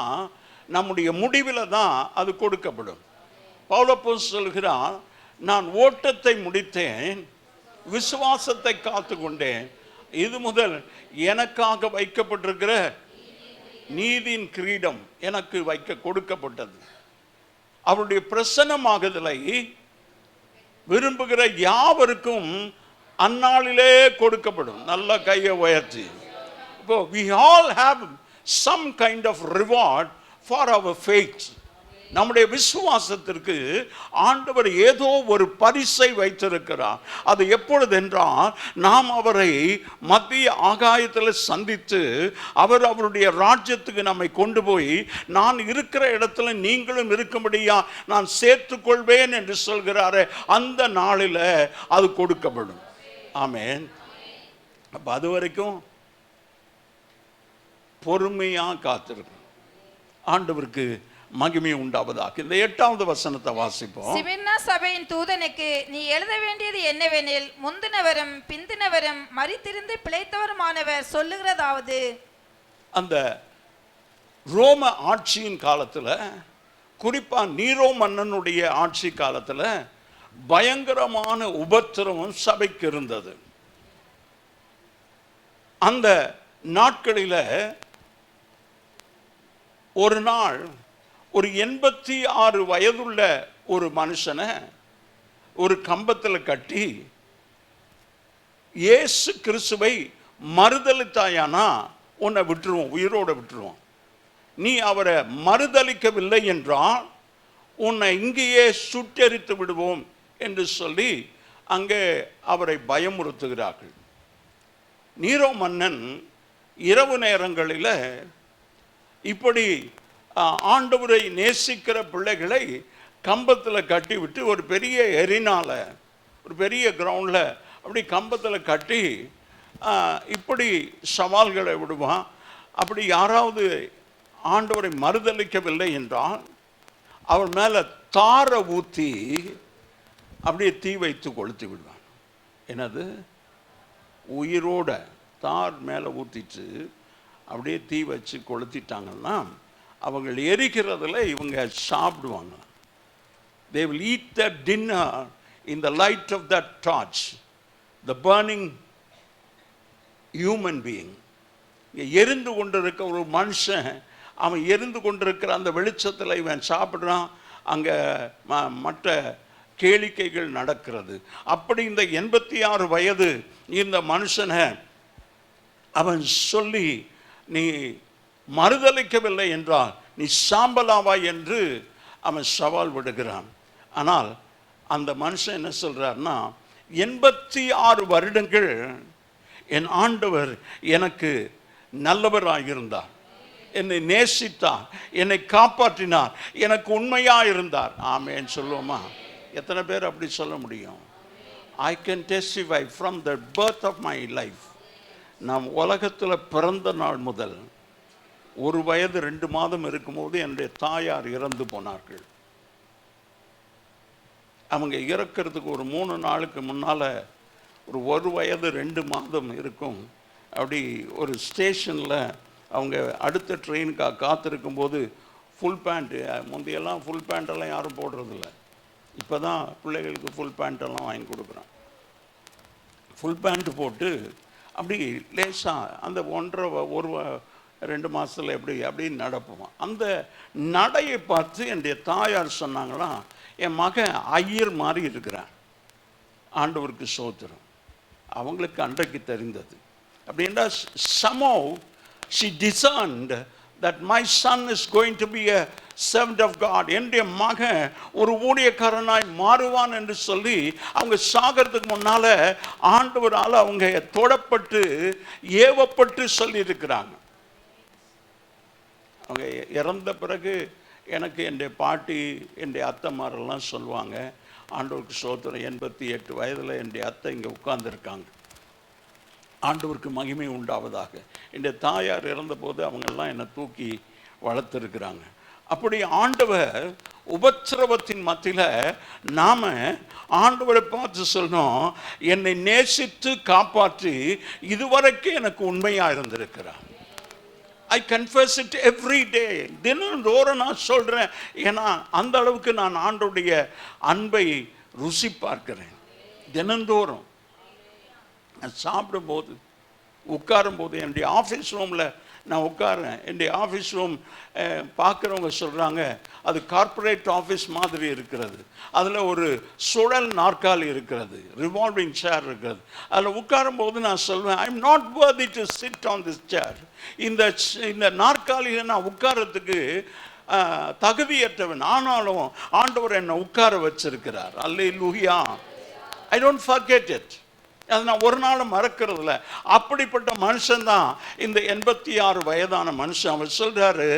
நம்முடைய முடிவில் தான் அது கொடுக்கப்படும். பவுலப்போஸ்தலன் சொல்கிறார், நான் ஓட்டத்தை முடித்தேன், விசுவாசத்தை காத்து கொண்டேன், இது முதல் எனக்காக வைக்கப்பட்டிருக்கிற நீதியின் கிரீடம் எனக்கு கொடுக்கப்பட்டது. அவருடைய பிரசன்னமாகுதலை விரும்புகிற யாவருக்கும் அந்நாளிலே கொடுக்கப்படும். நல்ல கையை உயர்த்தி. இப்போ we all have some kind of reward for our faith. நம்முடைய விசுவாசத்திற்கு ஆண்டவர் ஏதோ ஒரு பரிசை வைத்திருக்கிறார். அது எப்பொழுது என்றால், நாம் அவரை மத்திய ஆகாயத்தில் சந்தித்து அவர் அவருடைய ராஜ்யத்துக்கு நம்மை கொண்டு போய், நான் இருக்கிற இடத்துல நீங்களும் இருக்கும்படியா நான் சேர்த்துக்கொள்வேன் என்று சொல்கிறாரே, அந்த நாளில் அது கொடுக்கப்படும். ஆமென். அப்போ அது வரைக்கும் பொறுமையாக காத்திருக்கும். ஆண்டவருக்கு மகிமை உண்டாவதாக. இந்த 8வது வசனத்தை வாசிப்போம். சிமிர்னா சபையின் தூதனுக்கு நீ எழுத வேண்டியது என்னவெனில், முந்தினவரும் பிந்தினவரும் மரித்திருந்து பிழைத்தவருமானவர் சொல்லுகிறதாவது, அந்த ரோம ஆட்சியின் காலத்தில், குறிப்பா நீரோ மன்னனுடைய ஆட்சி காலத்தில் பயங்கரமான உபத்திரவம் சபைக்கு இருந்தது. அந்த நாட்களில் ஒரு நாள் ஒரு 86 வயதுள்ள ஒரு மனுஷனை ஒரு கம்பத்தில் கட்டி, இயேசு கிறிஸ்துவை மறுதலித்தாயானா உன்னை விட்டுருவோம், உயிரோடு விட்டுருவோம், நீ அவரை மறுதலிக்கவில்லை என்றால் உன்னை இங்கேயே சுட்டெரித்து விடுவோம் என்று சொல்லி அங்கே அவரை பயமுறுத்துகிறார்கள். நீரோ மன்னன் இரவு நேரங்களில் இப்படி ஆண்டவரை நேசிக்கிற பிள்ளைகளை கம்பத்தில் கட்டி விட்டு, ஒரு பெரிய எரினால, ஒரு பெரிய கிரவுண்டில் அப்படி கம்பத்தில் கட்டி இப்படி சவால்களை விடுவான். அப்படி யாராவது ஆண்டவரை மறுதலிக்கவில்லை என்றால் அவர் மேலே தாரை ஊற்றி அப்படியே தீ வைத்து கொளுத்தி விடுவான். என்னது? உயிரோட தார் மேலே ஊற்றிட்டு அப்படியே தீ வச்சு கொளுத்திட்டாங்கன்னா அவங்க எரிக்கிறதுல இவங்க சாப்பிடுவாங்க. they will eat their dinner in the light of that torch, the burning human being. எரிந்து கொண்டிருக்க ஒரு மனுஷன், அவன் எரிந்து கொண்டிருக்கிற அந்த வெளிச்சத்தில் இவன் சாப்பிட்றான். அங்கே மற்ற கேளிக்கைகள் நடக்கிறது. அப்படி இந்த 86 வயது இந்த மனுஷனை அவன் சொல்லி, நீ மறுதலிக்கவில்லை என்றால் நீ சாம்பலாவாய் என்று அவன் சவால் விடுகிறான். ஆனால் அந்த மனுஷன் என்ன சொல்றார்னா, 86 வருடங்கள் என் ஆண்டவர் எனக்கு நல்லவராயிருந்தார், என்னை நேசித்தார், என்னை காப்பாற்றினார், எனக்கு உண்மையாக இருந்தார். ஆமென் சொல்லுவோமா? எத்தனை பேர் அப்படி சொல்ல முடியும்? I can testify from the birth of my life. நாம் உலகத்தில் பிறந்த நாள் முதல் 1 வயது 2 மாதம் இருக்கும்போது என்னுடைய தாயார் இறந்து போனார்கள். அவங்க இறக்கிறதுக்கு ஒரு 3 நாளுக்கு முன்னால், ஒரு 1 வயது 2 மாதம் இருக்கும், அப்படி ஒரு ஸ்டேஷனில் அவங்க அடுத்த ட்ரெயினுக்காக காத்திருக்கும் போது ஃபுல் பேண்ட்டு, முந்தையெல்லாம் ஃபுல் பேண்ட்டெல்லாம் யாரும் போடுறதில்ல, இப்போ தான் பிள்ளைகளுக்கு ஃபுல் பேண்ட்டெல்லாம் வாங்கி கொடுக்குறான். ஃபுல் பேண்ட்டு போட்டு அப்படி லேசாக அந்த 1.5 2 மாதத்தில் அப்படி நடப்போம். அந்த நடையை பார்த்து என்னுடைய தாயார் சொன்னாங்களாம், என் மகன் ஐயர் மாதிரி இருக்கிறான். ஆண்டவருக்கு ஸ்தோத்திரம். அவங்களுக்கு அன்றைக்கு தெரிந்தது. அப்படின்னா somehow she discerned that my son is going to be a servant of God. என்னுடைய மகன் ஒரு ஊழியக்காரனாய் மாறுவான் என்று சொல்லி அவங்க சாகிறதுக்கு முன்னால ஆண்டவரால் அவங்க தொடப்பட்டு ஏவப்பட்டு சொல்லி இருக்கிறாங்க. அவங்க இறந்த பிறகு எனக்கு என்னுடைய பாட்டி என்னுடைய அத்தைமாரெல்லாம் சொல்லுவாங்க, ஆண்டவருக்கு ஸ்தோத்திரம், 88 வயதில் என்னுடைய அத்தை இங்கே உட்கார்ந்துருக்காங்க. ஆண்டவருக்கு மகிமை உண்டாவதாக. என்னுடைய தாயார் இறந்தபோது அவங்கெல்லாம் என்னை தூக்கி வளர்த்துருக்குறாங்க. அப்படி ஆண்டவர் உபத்திரவத்தின் மத்தியில் நாம் ஆண்டவரை பார்த்து சொல்லணும், என்னை நேசித்து காப்பாற்றி இதுவரைக்கும் எனக்கு உண்மையாக இருந்திருக்கிறார். I confess it every day. தினந்தோறும் நான் சொல்கிறேன். ஏன்னா அந்த அளவுக்கு நான் ஆண்டவருடைய அன்பை ருசி பார்க்கிறேன். தினந்தோறும் நான் சாப்பிடும்போது உட்காரும்போது என்னுடைய ஆஃபீஸ் ரூமில் நான் உட்காரேன். என்னுடைய ஆஃபீஸ் ரூம் பார்க்குறவங்க சொல்கிறாங்க, அது கார்ப்பரேட் ஆஃபீஸ் மாதிரி இருக்கிறது. அதில் ஒரு சுழல் நாற்காலி இருக்கிறது, ரிவால்விங் சேர் இருக்கிறது. அதில் உட்காரும்போது நான் சொல்வேன், I am not worthy to sit on this chair. இந்த நாற்காலியில் நான் உட்காரத்துக்கு தகுதியற்றவன். ஆனாலும் ஆண்டவர் என்னை உட்கார வச்சிருக்கிறார். அல்லேலூயா. I don't forget it. அதை நான் ஒரு நாளும் மறக்கிறதில்ல. அப்படிப்பட்ட மனுஷன்தான் இந்த 86 வயதான மனுஷன். அவர் சொல்றாரு,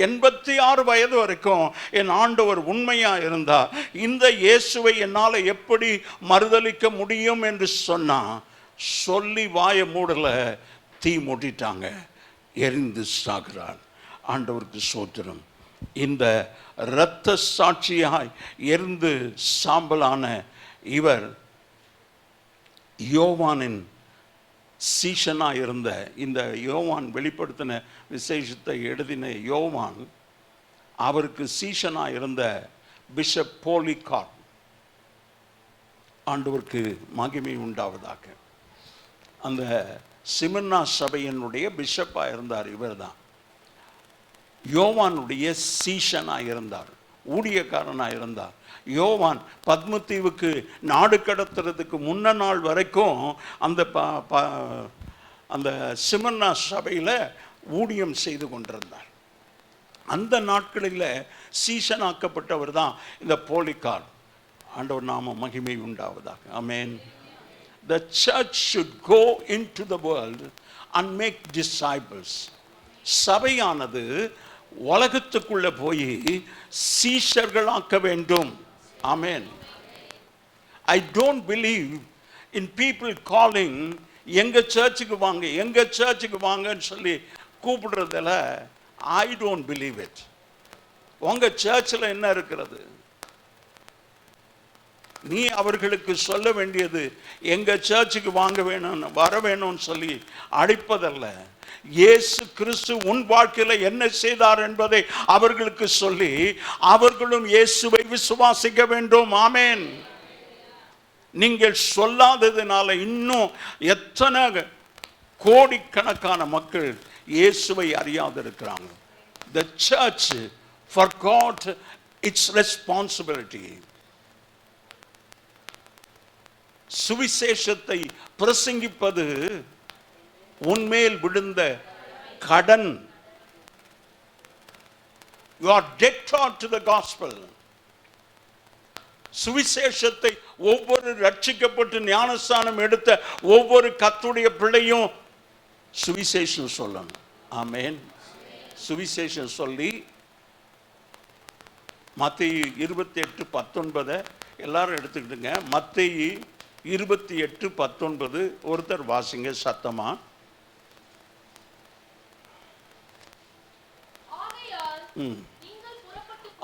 86 வயது வரைக்கும் என் ஆண்டவர் உண்மையா இருந்தா இந்த இயேசுவை என்னால் எப்படி மறுதலிக்க முடியும் என்று சொன்னா, சொல்லி வாய மூடல, தீ மூட்டிட்டாங்க, எரிந்து சாகிறான். ஆண்டவருக்கு ஸ்தோத்திரம். இந்த இரத்த சாட்சியாய் எரிந்து சாம்பலான இவர் யோவானின் சீஷனாக இருந்த, இந்த யோவான் வெளிப்படுத்தின விசேஷத்தை எழுதின யோவான், அவருக்கு சீஷனாக இருந்த பிஷப் போலிகார்ப். ஆண்டவருக்கு மகிமை உண்டாவதாக. அந்த சிமிர்னா சபையினுடைய பிஷப்பாக இருந்தார். இவர் தான் யோவானுடைய சீஷனாக இருந்தார், ஊழியக்காரனாக இருந்தார். யோவான் பத்மத்தீவுக்கு நாடு கடத்துறதுக்கு முன்ன நாள் வரைக்கும் அந்த சிமிர்னா சபையில் ஊழியம் செய்து கொண்டிருந்தார். அந்த நாட்களில் சீஷனாக்கப்பட்டவர் தான் இந்த போலிகார்ப். ஆண்டவர் நாம மகிமை உண்டாவதாக. ஆமென். The church should go into the world and make disciples. சபையானது உலகத்துக்குள்ள போய் சீஷர்களாக்க வேண்டும். ஆமென். I don't believe in people calling, எங்க சர்ச்சுக்கு வாங்க, எங்க சர்ச்சுக்கு வாங்கன்னு சொல்லி கூப்பிடுறதில் I don't believe it. உங்க சர்ச்சில் என்ன இருக்கிறது? நீ அவர்களுக்கு சொல்ல வேண்டியது, எங்க சர்ச்சுக்கு வாங்க வேணும், வர வேணும்னு சொல்லி அழைப்பதல்ல. இயேசு கிறிஸ்து உன் வாழ்க்கையில என்ன செய்தார் என்பதை அவர்களுக்கு சொல்லி அவர்களும் இயேசுவை விசுவாசிக்க வேண்டும். ஆமென். நீங்கள் சொல்லாததுனால இன்னும் எத்தனை கோடிக்கணக்கான மக்கள் இயேசுவை அறியாது இருக்கிறாங்க. The church forgot its responsibility. சுவிசேஷத்தை பிரசங்கிப்பது உன்மேல் விழுந்த கடன். You are debtor to the gospel. சுவிசேஷத்தை ஒவ்வொரு ரட்சிக்கப்பட்டு ஞானஸ்நானம் எடுத்த ஒவ்வொரு கர்த்தருடைய பிள்ளையும் சுவிசேஷம் சொல்லணும். ஆமென். சுவிசேஷம் சொல்லி மத்தேயு 28:19 எல்லாரும் எடுத்துக்கிட்டுங்க. மத்தேயு 28:19 ஒருத்தர் வாசிங்க சத்தமா.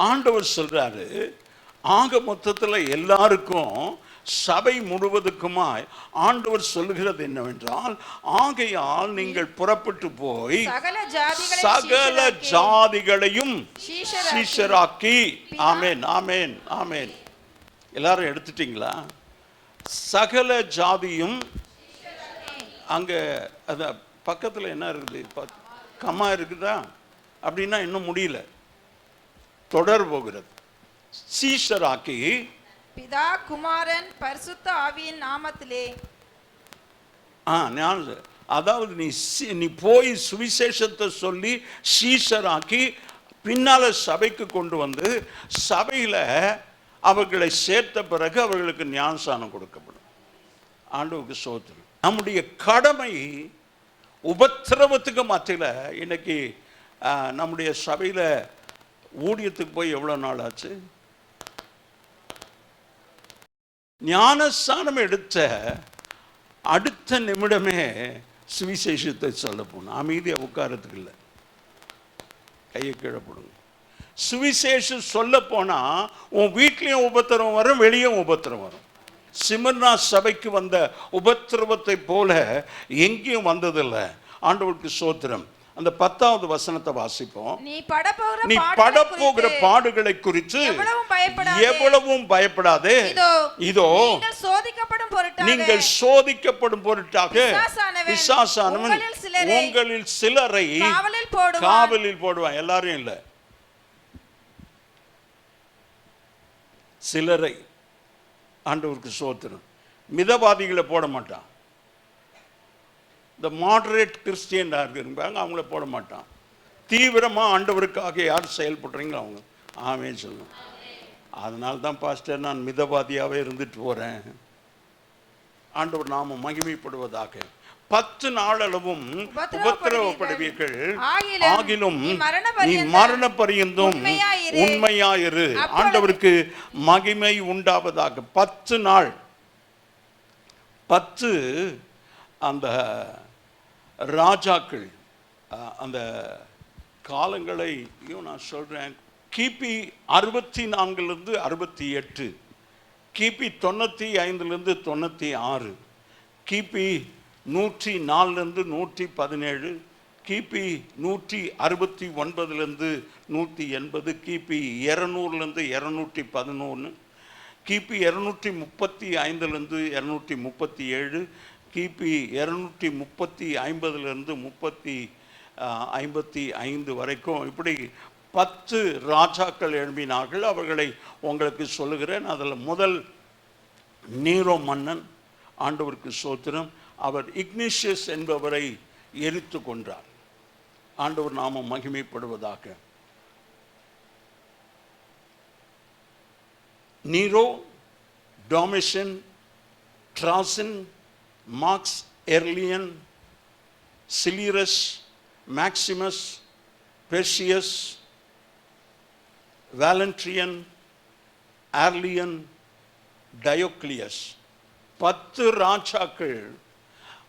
ஆண்டவர் சொல்றாரு, ஆக மொத்தத்தில் எல்லாருக்கும் சபை முழுவதுக்குமாய் ஆண்டவர் சொல்லுகிறது என்னவென்றால், ஆகையால் நீங்கள் புறப்பட்டு போய் சகல ஜாதிகளையும் சீஷராக்கி. ஆமென், ஆமென், ஆமென். எல்லாரும் எடுத்துட்டீங்களா? சகல ஜாதியும். அங்க அத பக்கத்தில் என்ன இருக்குது? கம்மா இருக்குதா அப்படின்னா இன்னும் முடியல, தொடர் போகிறது. சீஷராக்கி பிதா குமாரன் பரிசுத்த ஆவியின் நாமத்திலே. அதாவது நீ போய் சுவிசேஷத்தை சொல்லி சீஷராக்கி பின்னால சபைக்கு கொண்டு வந்து சபையில அவர்களை சேர்த்த பிறகு அவர்களுக்கு ஞானஸ்நானம் கொடுக்கப்படும். ஆண்டவருக்கு ஸ்தோத்திரம். நம்முடைய கடமை உபத்திரவத்துக்கு மத்தியில் இன்னைக்கு நம்முடைய சபையில ஊழியத்துக்கு போய் எவ்வளவு நாள் ஆச்சு? ஞானஸ்நானம் எடுத்த அடுத்த நிமிடமே சுவிசேஷத்தை சொல்ல போகணும். அமைதியாக உட்காரத்துக்கு இல்லை, கையை கீழே போடுங்க. சுவிசேஷம் சொல்ல போனா உன் வீட்லயும் உபத்திரம் வரும், வெளியும் உபத்திரம் வரும். சிமர்னா சபைக்கு வந்த உபத்திரவத்தை போல எங்கேயும் வந்ததில்லை. ஆண்டவருக்கு ஸ்தோத்திரம். அந்த 10வது வசனத்தை வாசிப்போம். நீ படப்போகிற பாடுகளை குறித்து எவ்வளவும் பயப்படாதே. இதோ நீங்கள் சோதிக்கப்படும் பொருட்டாக பிசாசானவன் உங்களில் சிலரை காவலில் போடுவான். எல்லாரும் இல்ல, சிலரை. ஆண்டவருக்கு ஸ்தோத்திரம். மிதவாதிகளை போட மாட்டான். இந்த மாடரேட் கிறிஸ்டியன் இருப்பாங்க, அவங்கள போட மாட்டான். தீவிரமாக ஆண்டவருக்காக யார் செயல்படுறீங்களோ அவங்க ஆமென் சொல்லணும். அதனால தான் பாஸ்டர் நான் மிதவாதியாகவே இருந்துட்டு போகிறேன். ஆண்டவர் நாம மகிமைப்படுவதாக. 10 நாளளவும் உபத்திரவப்படுவீர்கள், ஆகிலும் நீ மரண பரியந்தும் உண்மையாயிரு. ஆண்டவருக்கு மகிமை உண்டாவதாக. 10 நாள், 10 அந்த ராஜாக்கள் அந்த காலங்களை நான் சொல்றேன். கிபி 64 68, கிபி 95 96, கிபி 104 117, கிபி 169 180, கிபி 200 211, கிபி 235 237, கிபி 250 55 வரைக்கும் இப்படி 10 ராஜாக்கள் எழுப்பினார்கள். அவர்களை உங்களுக்கு சொல்லுகிறேன். அதில் முதல் நீரோ மன்னன். ஆண்டவருக்கு ஸ்தோத்திரம். அவர் இக்னிஷியஸ் என்பவரை எரித்து கொன்றார். ஆண்டவர் நாமம் மகிமைப்படுவதாக. நீரோ, டொமிஷன், ட்ராசன், மார்க்ஸ் எர்லியன், சிலிரஸ், மேக்சிமஸ், பெர்சியஸ், வேலன்ட்ரியன், ஆர்லியன், டயோக்ளியஸ், 10 ராஜாக்கள்.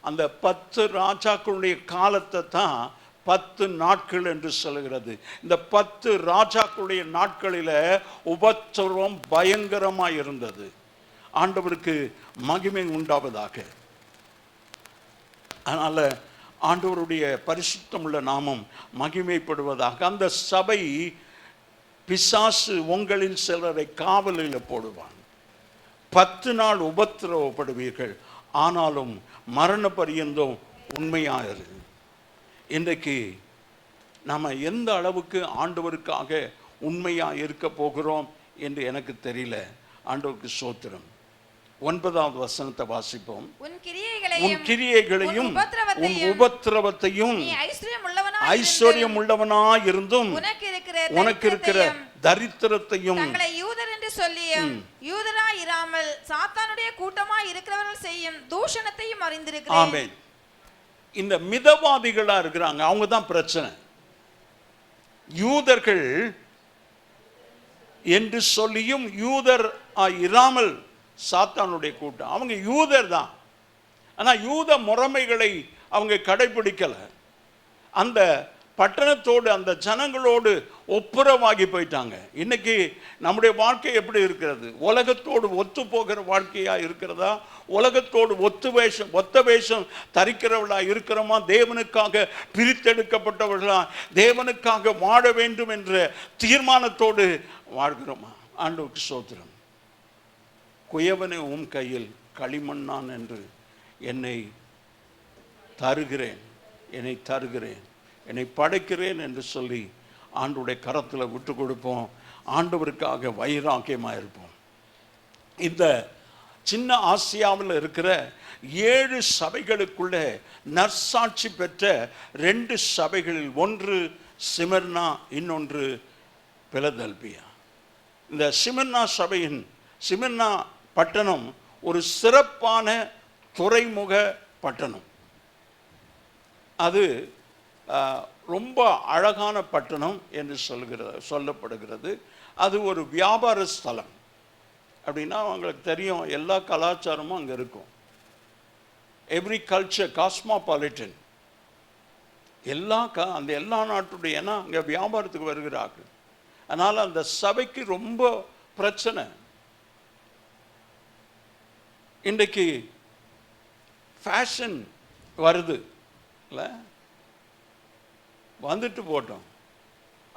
அந்த 10 ராஜாக்களுடைய காலத்தை தான் 10 நாட்கள் என்று சொல்கிறது. இந்த 10 ராஜாக்களுடைய நாட்களில் உபத்திரவம் பயங்கரமாக இருந்தது. ஆண்டவருக்கு மகிமை உண்டாவதாக. அதனால ஆண்டவருடைய பரிசுத்தமுள்ள நாமம் மகிமைப்படுவதாக. அந்த சபை பிசாசு உங்களில் சிலரை காவலில் போடுவான். 10 நாள் உபத்திரவப்படுவீர்கள், ஆனாலும் மரண பரியந்தம் உண்மையாயிரு. இன்றைக்கு நம்ம எந்த அளவுக்கு ஆண்டவருக்காக உண்மையாக இருக்க போகிறோம் என்று எனக்கு தெரியல. ஆண்டவருக்கு ஸ்தோத்திரம். 9வது வசனத்தை வாசிப்போம். உன் கிரியைகளையும் உன் உபத்திரவத்தையும் ஐஸ்வர்யம் உள்ளவனாய் இருந்தும் உனக்கு இருக்கிற தரித்திரத்தையும் யூதர் என்று சொல்லியும் யூதராய் இராமல் சாத்தானுடைய கூட்டமாய் இருக்கிறவர்கள் செய்யும் தூஷணத்தையும் அறிந்திருக்கிறேன். ஆமென். இந்த மிதவாதிகளா இருக்கிறாங்க, அவங்க தான் பிரச்சனை. யூதர்கள் என்று சொல்லியும் யூதர் இராமல் சாத்தானுடைய கூட்டம். அவங்க யூதர் தான், ஆனா யூத முறைமைகளை அவங்க கடைபிடிக்கல. அந்த பட்டணத்தோடு அந்த ஜனங்களோடு ஒப்புரவாகி போயிட்டாங்க. இன்னைக்கு நம்முடைய வாழ்க்கை எப்படி இருக்கிறது? உலகத்தோடு ஒத்து போகிற வாழ்க்கையா இருக்கிறதா? உலகத்தோடு ஒத்த வேஷம் தரிக்கிறவர்களா இருக்கிறோமா? தேவனுக்காக பிரித்தெடுக்கப்பட்டவர்களா? தேவனுக்காக வாழ வேண்டும் என்ற தீர்மானத்தோடு வாழ்கிறோமா? ஆண்டவருக்கு ஸ்தோத்திரம். குயவனே உம் கையில் களிமண்ணான் என்று என்னை தருகிறேன் என்னை படைக்கிறேன் என்று சொல்லி ஆண்டவருடைய கரத்தில் விட்டு கொடுப்போம். ஆண்டவருக்காக வைராக்கியமாக இருப்போம். இந்த சின்ன ஆசியாவில் இருக்கிற 7 சபைகளுக்குள்ளே நற்சாட்சி பெற்ற 2 சபைகளில் ஒன்று சிமர்னா, இன்னொன்று பிலதெல்பியா. இந்த சிமர்னா பட்டணம் ஒரு சிறப்பான துறைமுக பட்டணம். அது ரொம்ப அழகான பட்டணம் என்று சொல்லப்படுகிறது. அது ஒரு வியாபார ஸ்தலம். அப்படின்னா அவங்களுக்கு தெரியும், எல்லா கலாச்சாரமும் அங்கே இருக்கும். Every culture cosmopolitan. அந்த எல்லா நாட்டுடைய, ஏன்னா அங்கே வியாபாரத்துக்கு வருகிறார்கள். அதனால் அந்த சபைக்கு ரொம்ப பிரச்சனை. இன்றைக்கு ஃபேஷன் வருது இல்லை, வந்துட்டு போட்டோம்.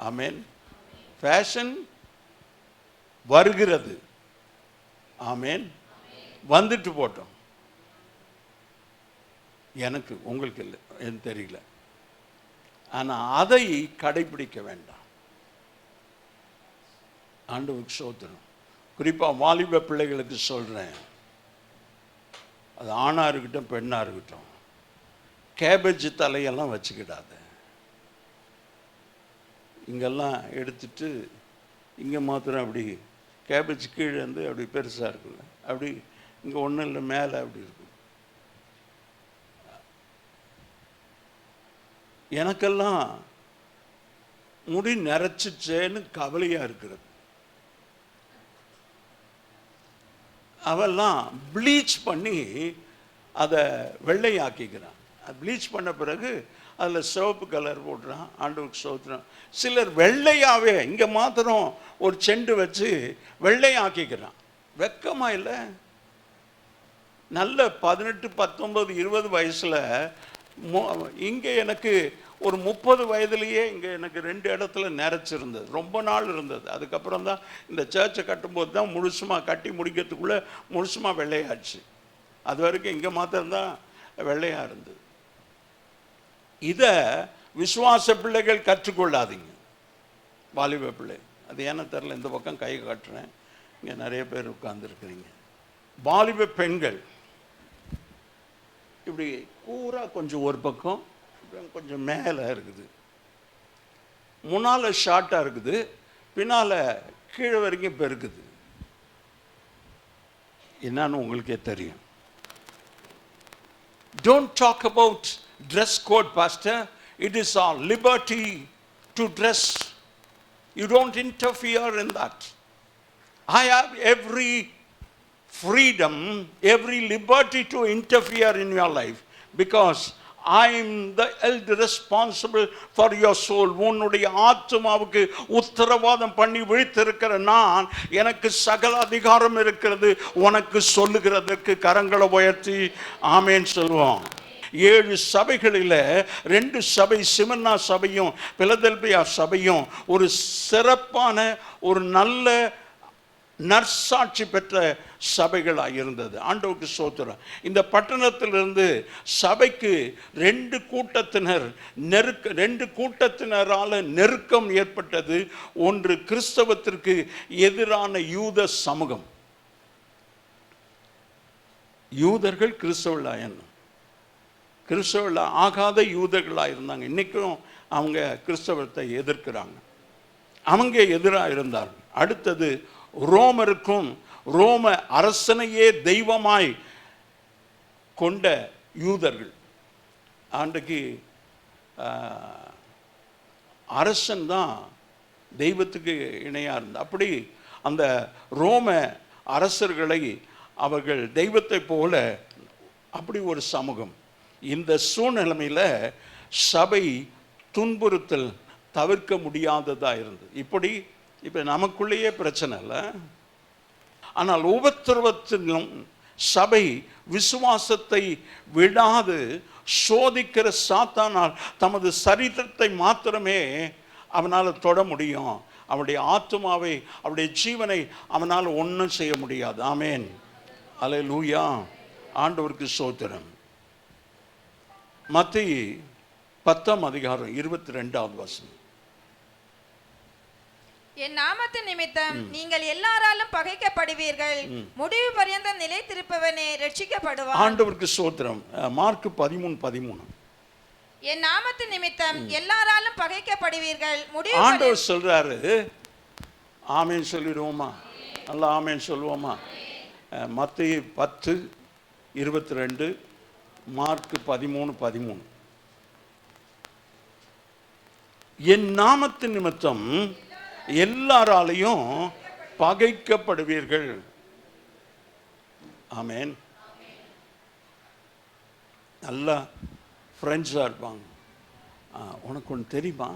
ஆமேன். ஃபேஷன் வருகிறது. ஆமேன். வந்துட்டு போட்டோம். எனக்கு உங்களுக்கு இல்லை, எனக்கு தெரியல. ஆனால் அதை கடைபிடிக்க வேண்டாம். ஆண்டவருக்கு ஸ்தோத்திரம். குறிப்பாக வாலிப பிள்ளைகளுக்கு சொல்கிறேன், அது ஆணாக இருக்கட்டும் பெண்ணாக இருக்கட்டும், கேபேஜ் தலையெல்லாம் வச்சுக்கிடாத. இங்கெல்லாம் எடுத்துட்டு இங்கே மாத்திரம் அப்படி கேபேஜ் கீழே வந்து அப்படி பெருசாக இருக்குல்ல, அப்படி இங்கே ஒன்றும் இல்லை, மேலே அப்படி இருக்கும். எனக்கெல்லாம் முடி நிறைச்சிச்சேன்னு கவலையாக இருக்கிறது. அவெல்லாம் ப்ளீச் பண்ணி அதை வெள்ளையாக்கிக்கிறான். ப்ளீச் பண்ண பிறகு அதில் சிவப்பு கலர் போடுறான். ஆண்டவருக்கு ஸ்தோத்திரம். சிலர் வெள்ளையாகவே இங்கே மாத்திரம் ஒரு செண்டு வச்சு வெள்ளையாக்கிக்கிறான். வெக்கமாக இல்லை? நல்ல 18, 19, 20 வயசில் இங்கே எனக்கு ஒரு 30 வயதுலேயே இங்கே எனக்கு 2 இடத்துல நிறைச்சிருந்தது. ரொம்ப நாள் இருந்தது. அதுக்கப்புறம் தான் இந்த சர்ச்சை கட்டும்போது தான் முழுசுமாக கட்டி முடிக்கிறதுக்குள்ளே முழுசுமாக வெள்ளையாச்சு. அது வரைக்கும் இங்கே மாத்திரம்தான் வெள்ளையாக இருந்தது. இதை விசுவாச பிள்ளைகள் கற்றுக்கொள்ளாதீங்க. வாலிப பிள்ளை, அது ஏன்னா தெரில, இந்த பக்கம் கை காட்டுறேன், இங்கே நிறைய பேர் உட்கார்ந்துருக்கிறீங்க. வாலிப பெண்கள் இப்படி பூரா கொஞ்சம் ஒரு பக்கம் கொஞ்சம் மேலே இருக்குது, முன்னால் ஷார்ட்டாக இருக்குது, பின்னால் கீழே வரைக்கும் பெருக்குது. என்னன்னு உங்களுக்கே தெரியும். Don't talk about dress code, pastor. It is our liberty to dress. You don't interfere in that. I have every freedom, every liberty to interfere in your life because I am the elder responsible for your soul. உன்னுடைய ஆத்துமாவுக்கு உத்தரவாதம் பண்ணி விழித்திருக்கிற நான், எனக்கு சகல அதிகாரம் இருக்கிறது உனக்கு சொல்லுகிறதற்கு. கரங்களை உயர்த்தி ஆமேன் சொல்லுவோம். 7 சபைகளில் 2 சபை, சிமர்னா சபையும் பிலதெல்பியா சபையும் ஒரு சிறப்பான ஒரு நல்ல நற்சாட்சி பெற்ற சபைகளாக இருந்தது. ஆண்டவருக்கு ஸ்தோத்திரம். இந்த பட்டணத்திலிருந்து சபைக்கு 2 கூட்டத்தினரால் நெருக்கம் ஏற்பட்டது. ஒன்று கிறிஸ்தவத்திற்கு எதிரான யூத சமூகம். யூதர்கள் கிறிஸ்தவர்கள ஆகாத யூதர்களாக இருந்தாங்க. இன்றைக்கும் அவங்க கிறிஸ்தவத்தை எதிர்க்கிறாங்க. அவங்க எதிராக இருந்தார்கள். அடுத்தது ரோமருக்கும் ரோம அரசனையே தெய்வமாய் கொண்ட யூதர்கள். அன்றைக்கு அரசன் தான் தெய்வத்துக்கு இணையாக இருந்தார். அப்படி அந்த ரோம அரசர்களை அவர்கள் தெய்வத்தை போல அப்படி ஒரு சமூகம். இந்த சூழ்நிலைமையில் சபை துன்புறுத்தல் தவிர்க்க முடியாததாக இருந்தது. இப்போ நமக்குள்ளேயே பிரச்சனை இல்லை, ஆனால் உபத்திரவத்திலும் சபை விசுவாசத்தை விடாது சோதிக்கிற சாத்தானால் தமது சரீரத்தை மாத்திரமே அவனால் தொட முடியும். அவனுடைய ஆத்துமாவை, அவனுடைய ஜீவனை அவனால் ஒன்றும் செய்ய முடியாது. ஆமேன். அல்லேலூயா. ஆண்டவருக்கு ஸ்தோத்திரம். மத்தேயு 10ஆம் அதிகாரம் 22வது வசனம். என் நாமத்தின் நிமித்தம் நீங்கள் எல்லாராலும் பகைக்கப்படுவீர்கள், முடிவு பரியந்தம் நிலைத்திருப்பவனே ரட்சிக்கப்படுவான். ஆண்டவருக்கு ஸ்தோத்திரம். மார்க் 13:13. என் நாமத்தின் நிமித்தம் எல்லாராலும் பகைக்கப்படுவீர்கள், முடிவு ஆண்டவர் சொல்றாரு. ஆமென் சொல்லிடுவோமா? நல்லா ஆமென் சொல்லுவோமா? மத்தேயு 10:22, மார்க் 13:13. என் நாமத்தின் நிமித்தம் எல்லாராலையும் பகைக்கப்படுவீர்கள். ஆமென். நல்லா ஃப்ரெண்ட்ஸாக இருப்பாங்க. உனக்கு ஒன்று தெரியுமா,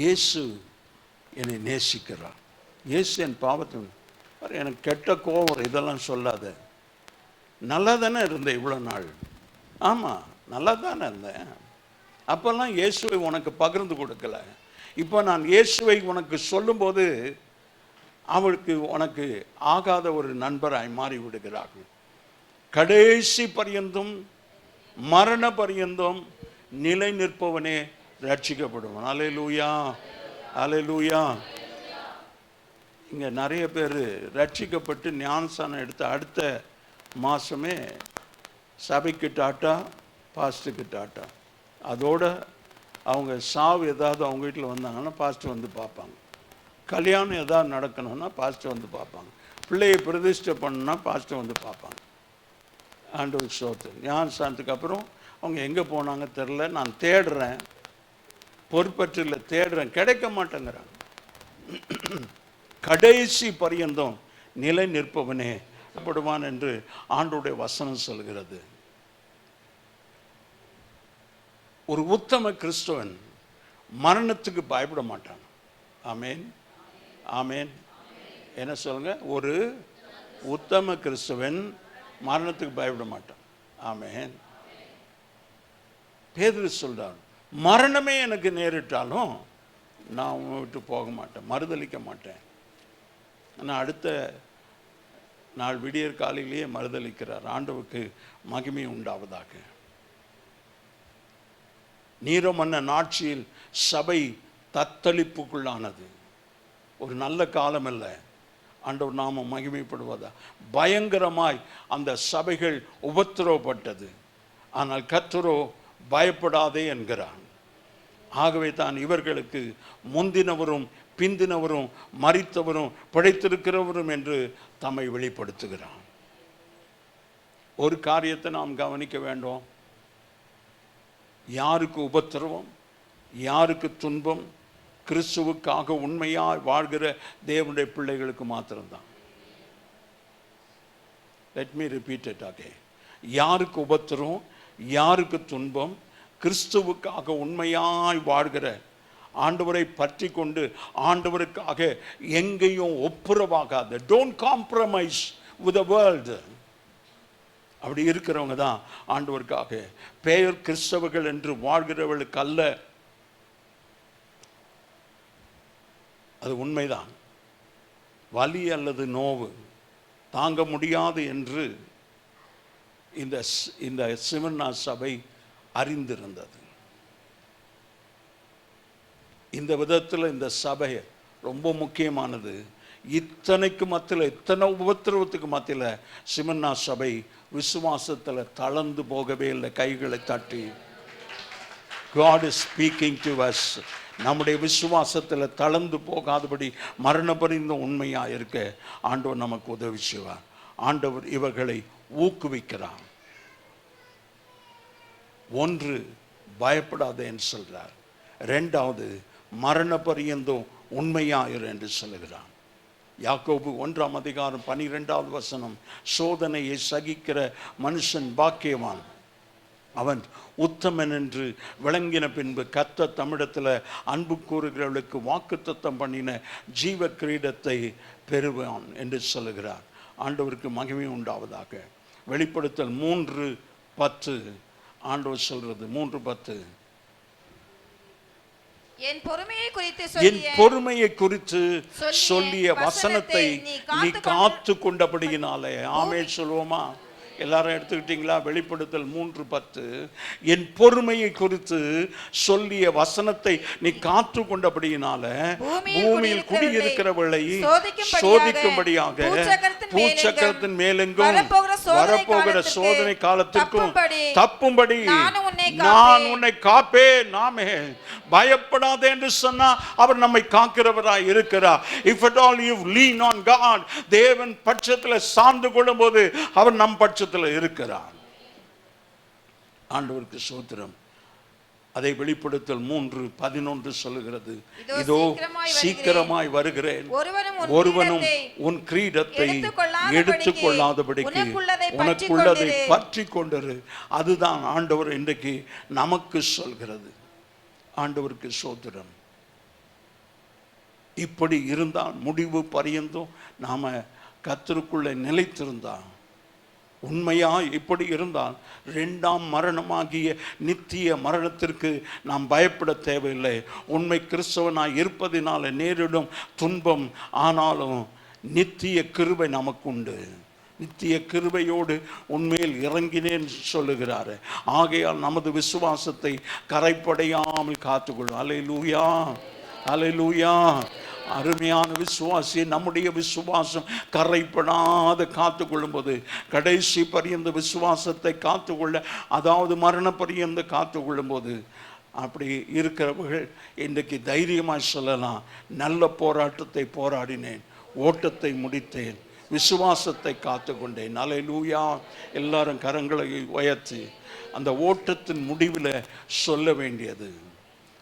இயேசு என்னை நேசிக்கிறார், இயேசு என் பாவத்தை, எனக்கு கெட்ட கோவம் இதெல்லாம் சொல்லாத, நல்லா தானே இருந்தேன் இவ்வளோ நாள். ஆமாம், நல்லா தானே இருந்தேன். அப்போல்லாம் இயேசுவை உனக்கு பகிர்ந்து கொடுக்கல. இப்போ நான் இயேசுவை உனக்கு சொல்லும்போது அவளுக்கு உனக்கு ஆகாத ஒரு நண்பராய் மாறி விடுகிறார்கள். கடைசி பரியந்தம், மரண பரியந்தம் நிலை நிற்பவனே ரட்சிக்கப்படுவான். அல்லேலூயா, அல்லேலூயா. இங்கே நிறைய பேர் ரட்சிக்கப்பட்டு ஞானஸ்நானம் எடுத்து அடுத்த மாதமே சபைக்கு டாட்டா, பாஸ்டருக்கு டாட்டா. அதோட அவங்க சாவு ஏதாவது அவங்க வீட்டில் வந்தாங்கன்னா பாஸ்டர் வந்து பார்ப்பாங்க. கல்யாணம் ஏதாவது நடக்கணும்னா பாஸ்டர் வந்து பார்ப்பாங்க. பிள்ளையை பிரதிஷ்டை பண்ணணும்னா பாஸ்டர் வந்து பார்ப்பாங்க. ஆண்டவர் ஸ்தோத்திரம். ஞானஸ்நானத்துக்கு அப்புறம் அவங்க எங்கே போனாங்க தெரில, நான் தேடுறேன், பொறுப்பற்றில் தேடுறேன், கிடைக்க மாட்டேங்கிறாங்க. கடைசி பரியந்தம் நிலை நிற்பவனே படுவான் என்று ஆண்டவருடைய வசனம் சொல்கிறது. ஒரு உத்தம கிறிஸ்தவன் மரணத்துக்கு பயப்பட மாட்டான். ஆமேன், ஆமேன். என்ன சொல்லுங்க? ஒரு உத்தம கிறிஸ்தவன் மரணத்துக்கு பயப்பட மாட்டான். ஆமேன். பேதுரு சொல்றார், மரணமே எனக்கு நேரிட்டாலும் நான் உன்னை விட்டு போக மாட்டேன், மறுதலிக்க மாட்டேன். ஆனால் அடுத்த நாள் விடியற் காலையிலேயே மறுதலிக்கிறார். ஆண்டவருக்கு மகிமை உண்டாவதாக. நீரோ மன்னன் ஆட்சியில் சபை தத்தளிப்புக்குள்ளானது. ஒரு நல்ல காலம் அல்ல. ஆண்டவர் நாம மகிமைப்படுவதா. பயங்கரமாய் அந்த சபைகள் உபத்திரவப்பட்டது. ஆனால் கர்த்தரோ பயப்படாதே என்கிறான். ஆகவே தான் இவர்களுக்கு முந்தினவரும் பிந்தினவரும் மரித்தவரும் பிழைத்திருக்கிறவரும் என்று தம்மை வெளிப்படுத்துகிறான். ஒரு காரியத்தை நாம் கவனிக்க வேண்டும். யாருக்கு உபத்திரவம், யாருக்கு துன்பம், கிறிஸ்துவுக்காக உண்மையாய் வாழ்கிற தேவனுடைய பிள்ளைகளுக்கு மாத்திரம்தான். Let me repeat it again. யாருக்கு உபத்திரவம், யாருக்கு துன்பம், கிறிஸ்துவுக்காக உண்மையாய் வாழ்கிற, ஆண்டவரை பற்றி கொண்டு ஆண்டவருக்காக எங்கேயும் ஒப்புரவாகாத, don't compromise with the world, அப்படி இருக்கிறவங்க தான் ஆண்டவருக்காக. பெயர் கிறிஸ்தவர்கள் என்று வாழ்கிறவர்களுக்கு அல்ல. அது உண்மைதான். வலி அல்லது நோவு தாங்க முடியாது என்று இந்த சிமர்னா சபை அறிந்திருந்தது. இந்த விதத்தில் இந்த சபை ரொம்ப முக்கியமானது. இத்தனைக்கு மத்தியில், இத்தனை உபத்திரவத்துக்கு மத்தியில் சிமர்னா சபை விசுவாசத்தில் தளர்ந்து போகவே இல்லை. கைகளை தட்டி, God is speaking to us. நம்முடைய விசுவாசத்தில் தளர்ந்து போகாதபடி மரண பரிந்த உண்மையாக இருக்க ஆண்டவர் நமக்கு உதவி செய்வார். ஆண்டவர் இவர்களை ஊக்குவிக்கிறார். ஒன்று, பயப்படாதே என்று சொல்றார். இரண்டாவது, மரண பரியந்தம் உண்மையாயிரு என்று சொல்லுகிறார். யாக்கோபு 1ஆம் அதிகாரம் 12வது வசனம், சோதனையை சகிக்கிற மனுஷன் பாக்கியவான், அவன் உத்தமன் என்று விளங்கின பின்பு கர்த்தர் தம்மிடத்தில் அன்பு கூறுகிறவர்களுக்கு வாக்குத்தத்தம் பண்ணின ஜீவ கிரீடத்தை பெறுவான் என்று சொல்லுகிறார். ஆண்டவருக்கு மகிமை உண்டாவதாக. வெளிப்படுத்தல் 3:10 ஆண்டவர் சொல்றது. 3:10, என் பொறுமையை குறித்து சொல்லிய வசனத்தை நீ காத்து கொண்டபடியினாலே. ஆமென் சொல்லுவோமா? எல்லாரும் எடுத்துக்கிட்டீங்களா? வெளிப்படுத்தல் 3:10. என் பொறுமையை குறித்து சொல்லிய வசனத்தை நீ காத்து கொண்டபடியினால பூமியில் குடியிருக்கிறவர்களை சோதிக்கும்படியாக பூச்சக்கரத்தின் மேலெங்கும் வரப்போகிற சோதனை காலத்திற்கும் தப்பும்படி நான் உன்னை காப்பேன். நாமே பயப்படாதே என்று சொன்னா அவர் நம்மை காக்கிறவராய் இருக்கிறார். If at all you lean on God, தேவன் பட்சத்தில் சார்ந்து கொள்ளும் போது அவர் நம் பட்சத்தில் இருக்கிறார். ஆண்டவருக்கு ஸ்தோத்திரம். அதை வெளிப்படுத்தல் 3:11 சொல்லுகிறது, இதோ சீக்கிரமாய் வருகிறேன், ஒருவனும் உன் கிரீடத்தை எடுத்துக் கொள்ளாதபடிக்கு உனக்குள்ளதை பற்றி கொண்டிரு. அதுதான் ஆண்டவர் இன்றைக்கு நமக்கு சொல்கிறது. ஆண்டவருக்கு ஸ்தோத்திரம். இப்படி இருந்தால் முடிவு பரியந்தம் நாம கர்த்தருக்குள்ள நிலைத்திருந்தால், உண்மையா இப்படி இருந்தால், இரண்டாம் மரணமாகிய நித்திய மரணத்திற்கு நாம் பயப்பட தேவையில்லை. உண்மை கிறிஸ்தவனாய் இருப்பதினால நேரிடும் துன்பம், ஆனாலும் நித்திய கிருபை நமக்கு உண்டு. நித்திய கிருபையோடு உண்மையில் இறங்கினேன் சொல்லுகிறாரு. ஆகையால் நமது விசுவாசத்தை கரைப்படையாமல் காத்துக்கொள்ளும். அல்லேலூயா, அல்லேலூயா. அருமையான விசுவாசி, நம்முடைய விசுவாசம் கரைப்படாத காத்து கொள்ளும்போது, கடைசி பரியந்த விசுவாசத்தை காத்துக்கொள்ள, அதாவது மரண பரியந்த காத்து கொள்ளும்போது, அப்படி இருக்கிறவர்கள் இன்றைக்கு தைரியமாய் சொல்லலாம், நல்ல போராட்டத்தை போராடினேன், ஓட்டத்தை முடித்தேன், விசுவாசத்தை காத்து கொண்டேன். அல்லேலூயா. எல்லாரும் கரங்களை உயர்த்தி அந்த ஓட்டத்தின் முடிவில் சொல்ல வேண்டியது,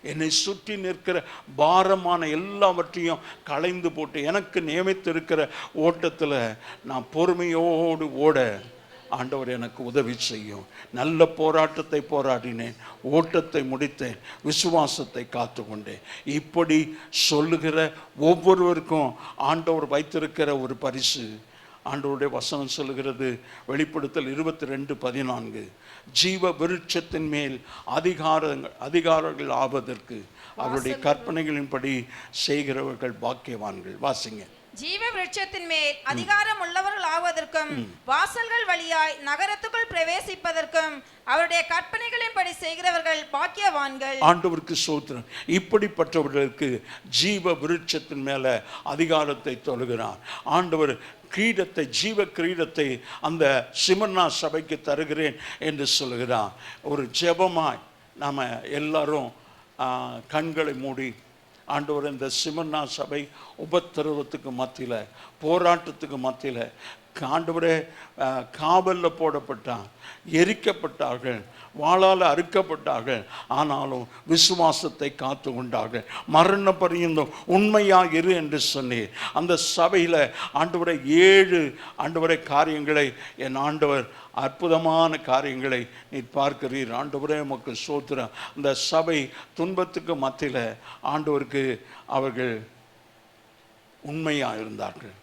என்னை சுற்றி நிற்கிற பாரமான எல்லாவற்றையும் களைந்து போட்டு எனக்கு நியமித்திருக்கிற ஓட்டத்தில் நான் பொறுமையோடு ஓட ஆண்டவர் எனக்கு உதவி செய்யும். நல்ல போராட்டத்தை போராடினேன், ஓட்டத்தை முடித்தேன், விசுவாசத்தை காத்து கொண்டேன். இப்படி சொல்லுகிற ஒவ்வொருவருக்கும் ஆண்டவர் வைத்திருக்கிற ஒரு பரிசு. ஆண்டவருடைய வசனம் சொல்லுகிறது, வெளிப்படுத்தல் 22:14, ஜீவ விருட்சத்தின் மேல் அதிகாரங்கள் ஆவதற்கு அவருடைய கற்பனைகளின்படி செய்கிறவர்கள் பாக்கியவான்கள். வாசிங்க. ஜீவ விருட்சத்தின் மேல் அதிகாரம் உள்ளவர்கள் ஆவதற்கும் வாசல்கள் வழியாய் நகரத்துக்குள் பிரவேசிப்பதற்கும் அவருடைய கற்பனைகளின்படி செய்கிறவர்கள் பாக்கியவான்கள். ஆண்டவருக்கு ஸ்தோத்திரம். இப்படிப்பட்டவர்களுக்கு ஜீவ விருட்சத்தின் மேல அதிகாரத்தை தொழுகிறார் ஆண்டவர். கிரீடத்தை, ஜீவ கிரீடத்தை அந்த சிமர்னா சபைக்கு தருகிறேன் என்று சொல்கிறார். ஒரு ஜெபமாய் நாம் எல்லாரும் கண்களை மூடி, ஆண்டவர் இந்த சிமர்னா சபை உபத்திரவத்துக்கு மத்தியில், போராட்டத்துக்கு மத்தியில், ஆண்டவரே காவலில் போடப்பட்டான், எரிக்கப்பட்டார்கள், வாளால் அறுக்கப்பட்டார்கள், ஆனாலும் விசுவாசத்தை காத்து கொண்டார்கள். மரண பரியந்தம் உண்மையாக இரு என்று சொன்னீர். அந்த சபையில் ஆண்டவரை 7 ஆண்டவரை காரியங்களை, என் ஆண்டவர் அற்புதமான காரியங்களை நீர் பார்க்கிறீர். ஆண்டவரே உமக்கு ஸ்தோத்திரம். அந்த சபை துன்பத்துக்கு மத்தியில் ஆண்டவருக்கு அவர்கள் உண்மையாக இருந்தார்கள்,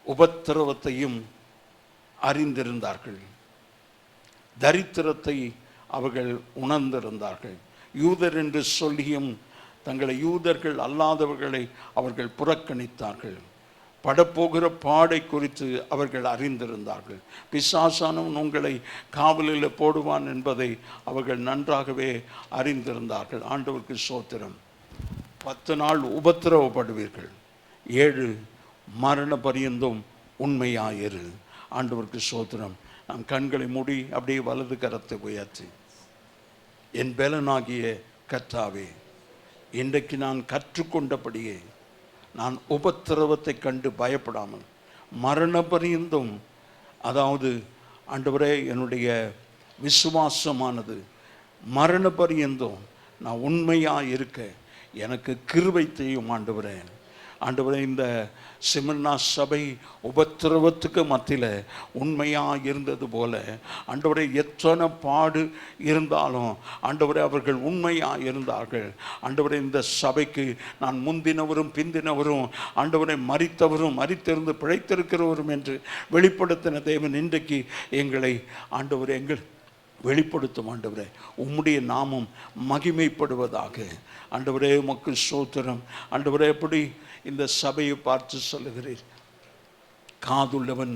உபத்திரவத்தையும் அறிந்திருந்தார்கள், தரித்திரத்தை அவர்கள் உணர்ந்திருந்தார்கள். யூதர் என்று சொல்லியும் தங்களை யூதர்கள் அல்லாதவர்களை அவர்கள் புறக்கணித்தார்கள். படப்போகிற பாடை குறித்து அவர்கள் அறிந்திருந்தார்கள். பிசாசானவன் உங்களை காவலில் போடுவான் என்பதை அவர்கள் நன்றாகவே அறிந்திருந்தார்கள். ஆண்டவருக்கு ஸ்தோத்திரம். 10 நாள் உபத்திரவப்படுவீர்கள், 7 மரண பரியந்தும் உண்மையாயிரு. ஆண்டவருக்கு ஸ்தோத்திரம். நாம் கண்களை மூடி அப்படியே வலது கரத்தை உயர்த்தி, என் பலனாகிய கர்த்தாவே, இன்றைக்கு நான் கற்றுக்கொண்டபடியே நான் உபத்திரவத்தை கண்டு பயப்படாமல் மரண பரியந்தும், அதாவது ஆண்டவரே என்னுடைய விசுவாசமானது மரண பரியந்தும் நான் உண்மையாக இருக்க எனக்கு கிருபை செய்யும் ஆண்டவரே. ஆண்டவரே, இந்த சிமர்னா சபை உபத்திரவத்துக்கு மத்தியில் உண்மையாக இருந்தது போல, ஆண்டவரே எத்தனை பாடு இருந்தாலும் ஆண்டவரே அவர்கள் உண்மையாக இருந்தார்கள். ஆண்டவரே, இந்த சபைக்கு நான் முந்தினவரும் பிந்தினவரும், ஆண்டவரை மரித்தவரும் மரித்திருந்து பிழைத்திருக்கிறவரும் என்று வெளிப்படுத்தின தேவன் இன்றைக்கு எங்களை ஆண்டவரே வெளிப்படுத்தும். ஆண்டவரே, உம்முடைய நாமம் மகிமைப்படுவதாக. ஆண்டவரே உமக்கு ஸ்தோத்திரம். ஆண்டவரே, எப்படி இந்த சபையை பார்த்து சொல்லுகிறீர், காதுள்ளவன்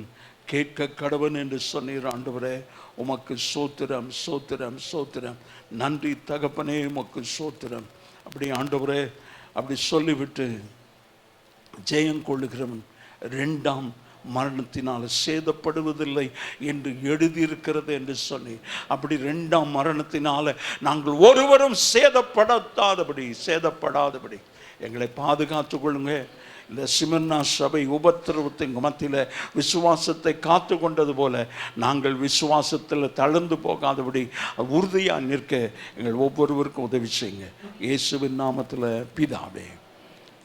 கேட்க கடவன் என்று சொன்னீர் ஆண்டவரே. உமக்கு சோத்திரம், சோத்திரம், சோத்திரம். நன்றி தகப்பனே, உமக்கு சோத்திரம். அப்படி ஆண்டவரே அப்படி சொல்லிவிட்டு, ஜெயம் கொள்ளுகிறவன் இரண்டாம் மரணத்தினால் சேதப்படுவதில்லை என்று எழுதியிருக்கிறது என்று சொல்லி, அப்படி இரண்டாம் மரணத்தினால நாங்கள் ஒருவரும் சேதப்படாதபடி எங்களை பாதுகாத்துக் கொள்ளுங்க. இந்த சிமர்னா சபை உபத்திரவத்தின் மத்தியில் விசுவாசத்தை காத்து கொண்டது போல நாங்கள் விசுவாசத்தில் தளர்ந்து போகாதபடி உறுதியாக நிற்க எங்கள் ஒவ்வொருவருக்கும் உதவி செய்யுங்க. இயேசுவின் நாமத்தில் பிதாவே.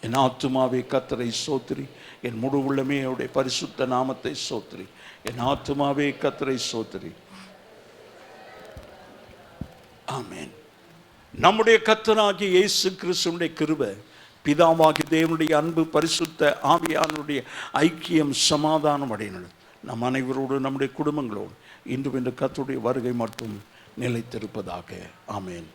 என் ஆத்துமாவே கர்த்தரை சோத்திரி, என் முழு உள்ளமே அவருடைய பரிசுத்த நாமத்தை சோத்திரி. என் ஆத்துமாவே கர்த்தரை சோத்திரி. ஆமென். நம்முடைய கர்த்தராகிய இயேசு கிறிஸ்துவினுடைய கிருபை, பிதாவாகிய தேவனுடைய அன்பு, பரிசுத்த ஆவியானவருடைய ஐக்கியம், சமாதானம் அடையினது நம் அனைவரோடு, நம்முடைய குடும்பங்களோடு இன்று கர்த்தருடைய வருகை மட்டும் நிலைத்திருப்பதாக. ஆமென்.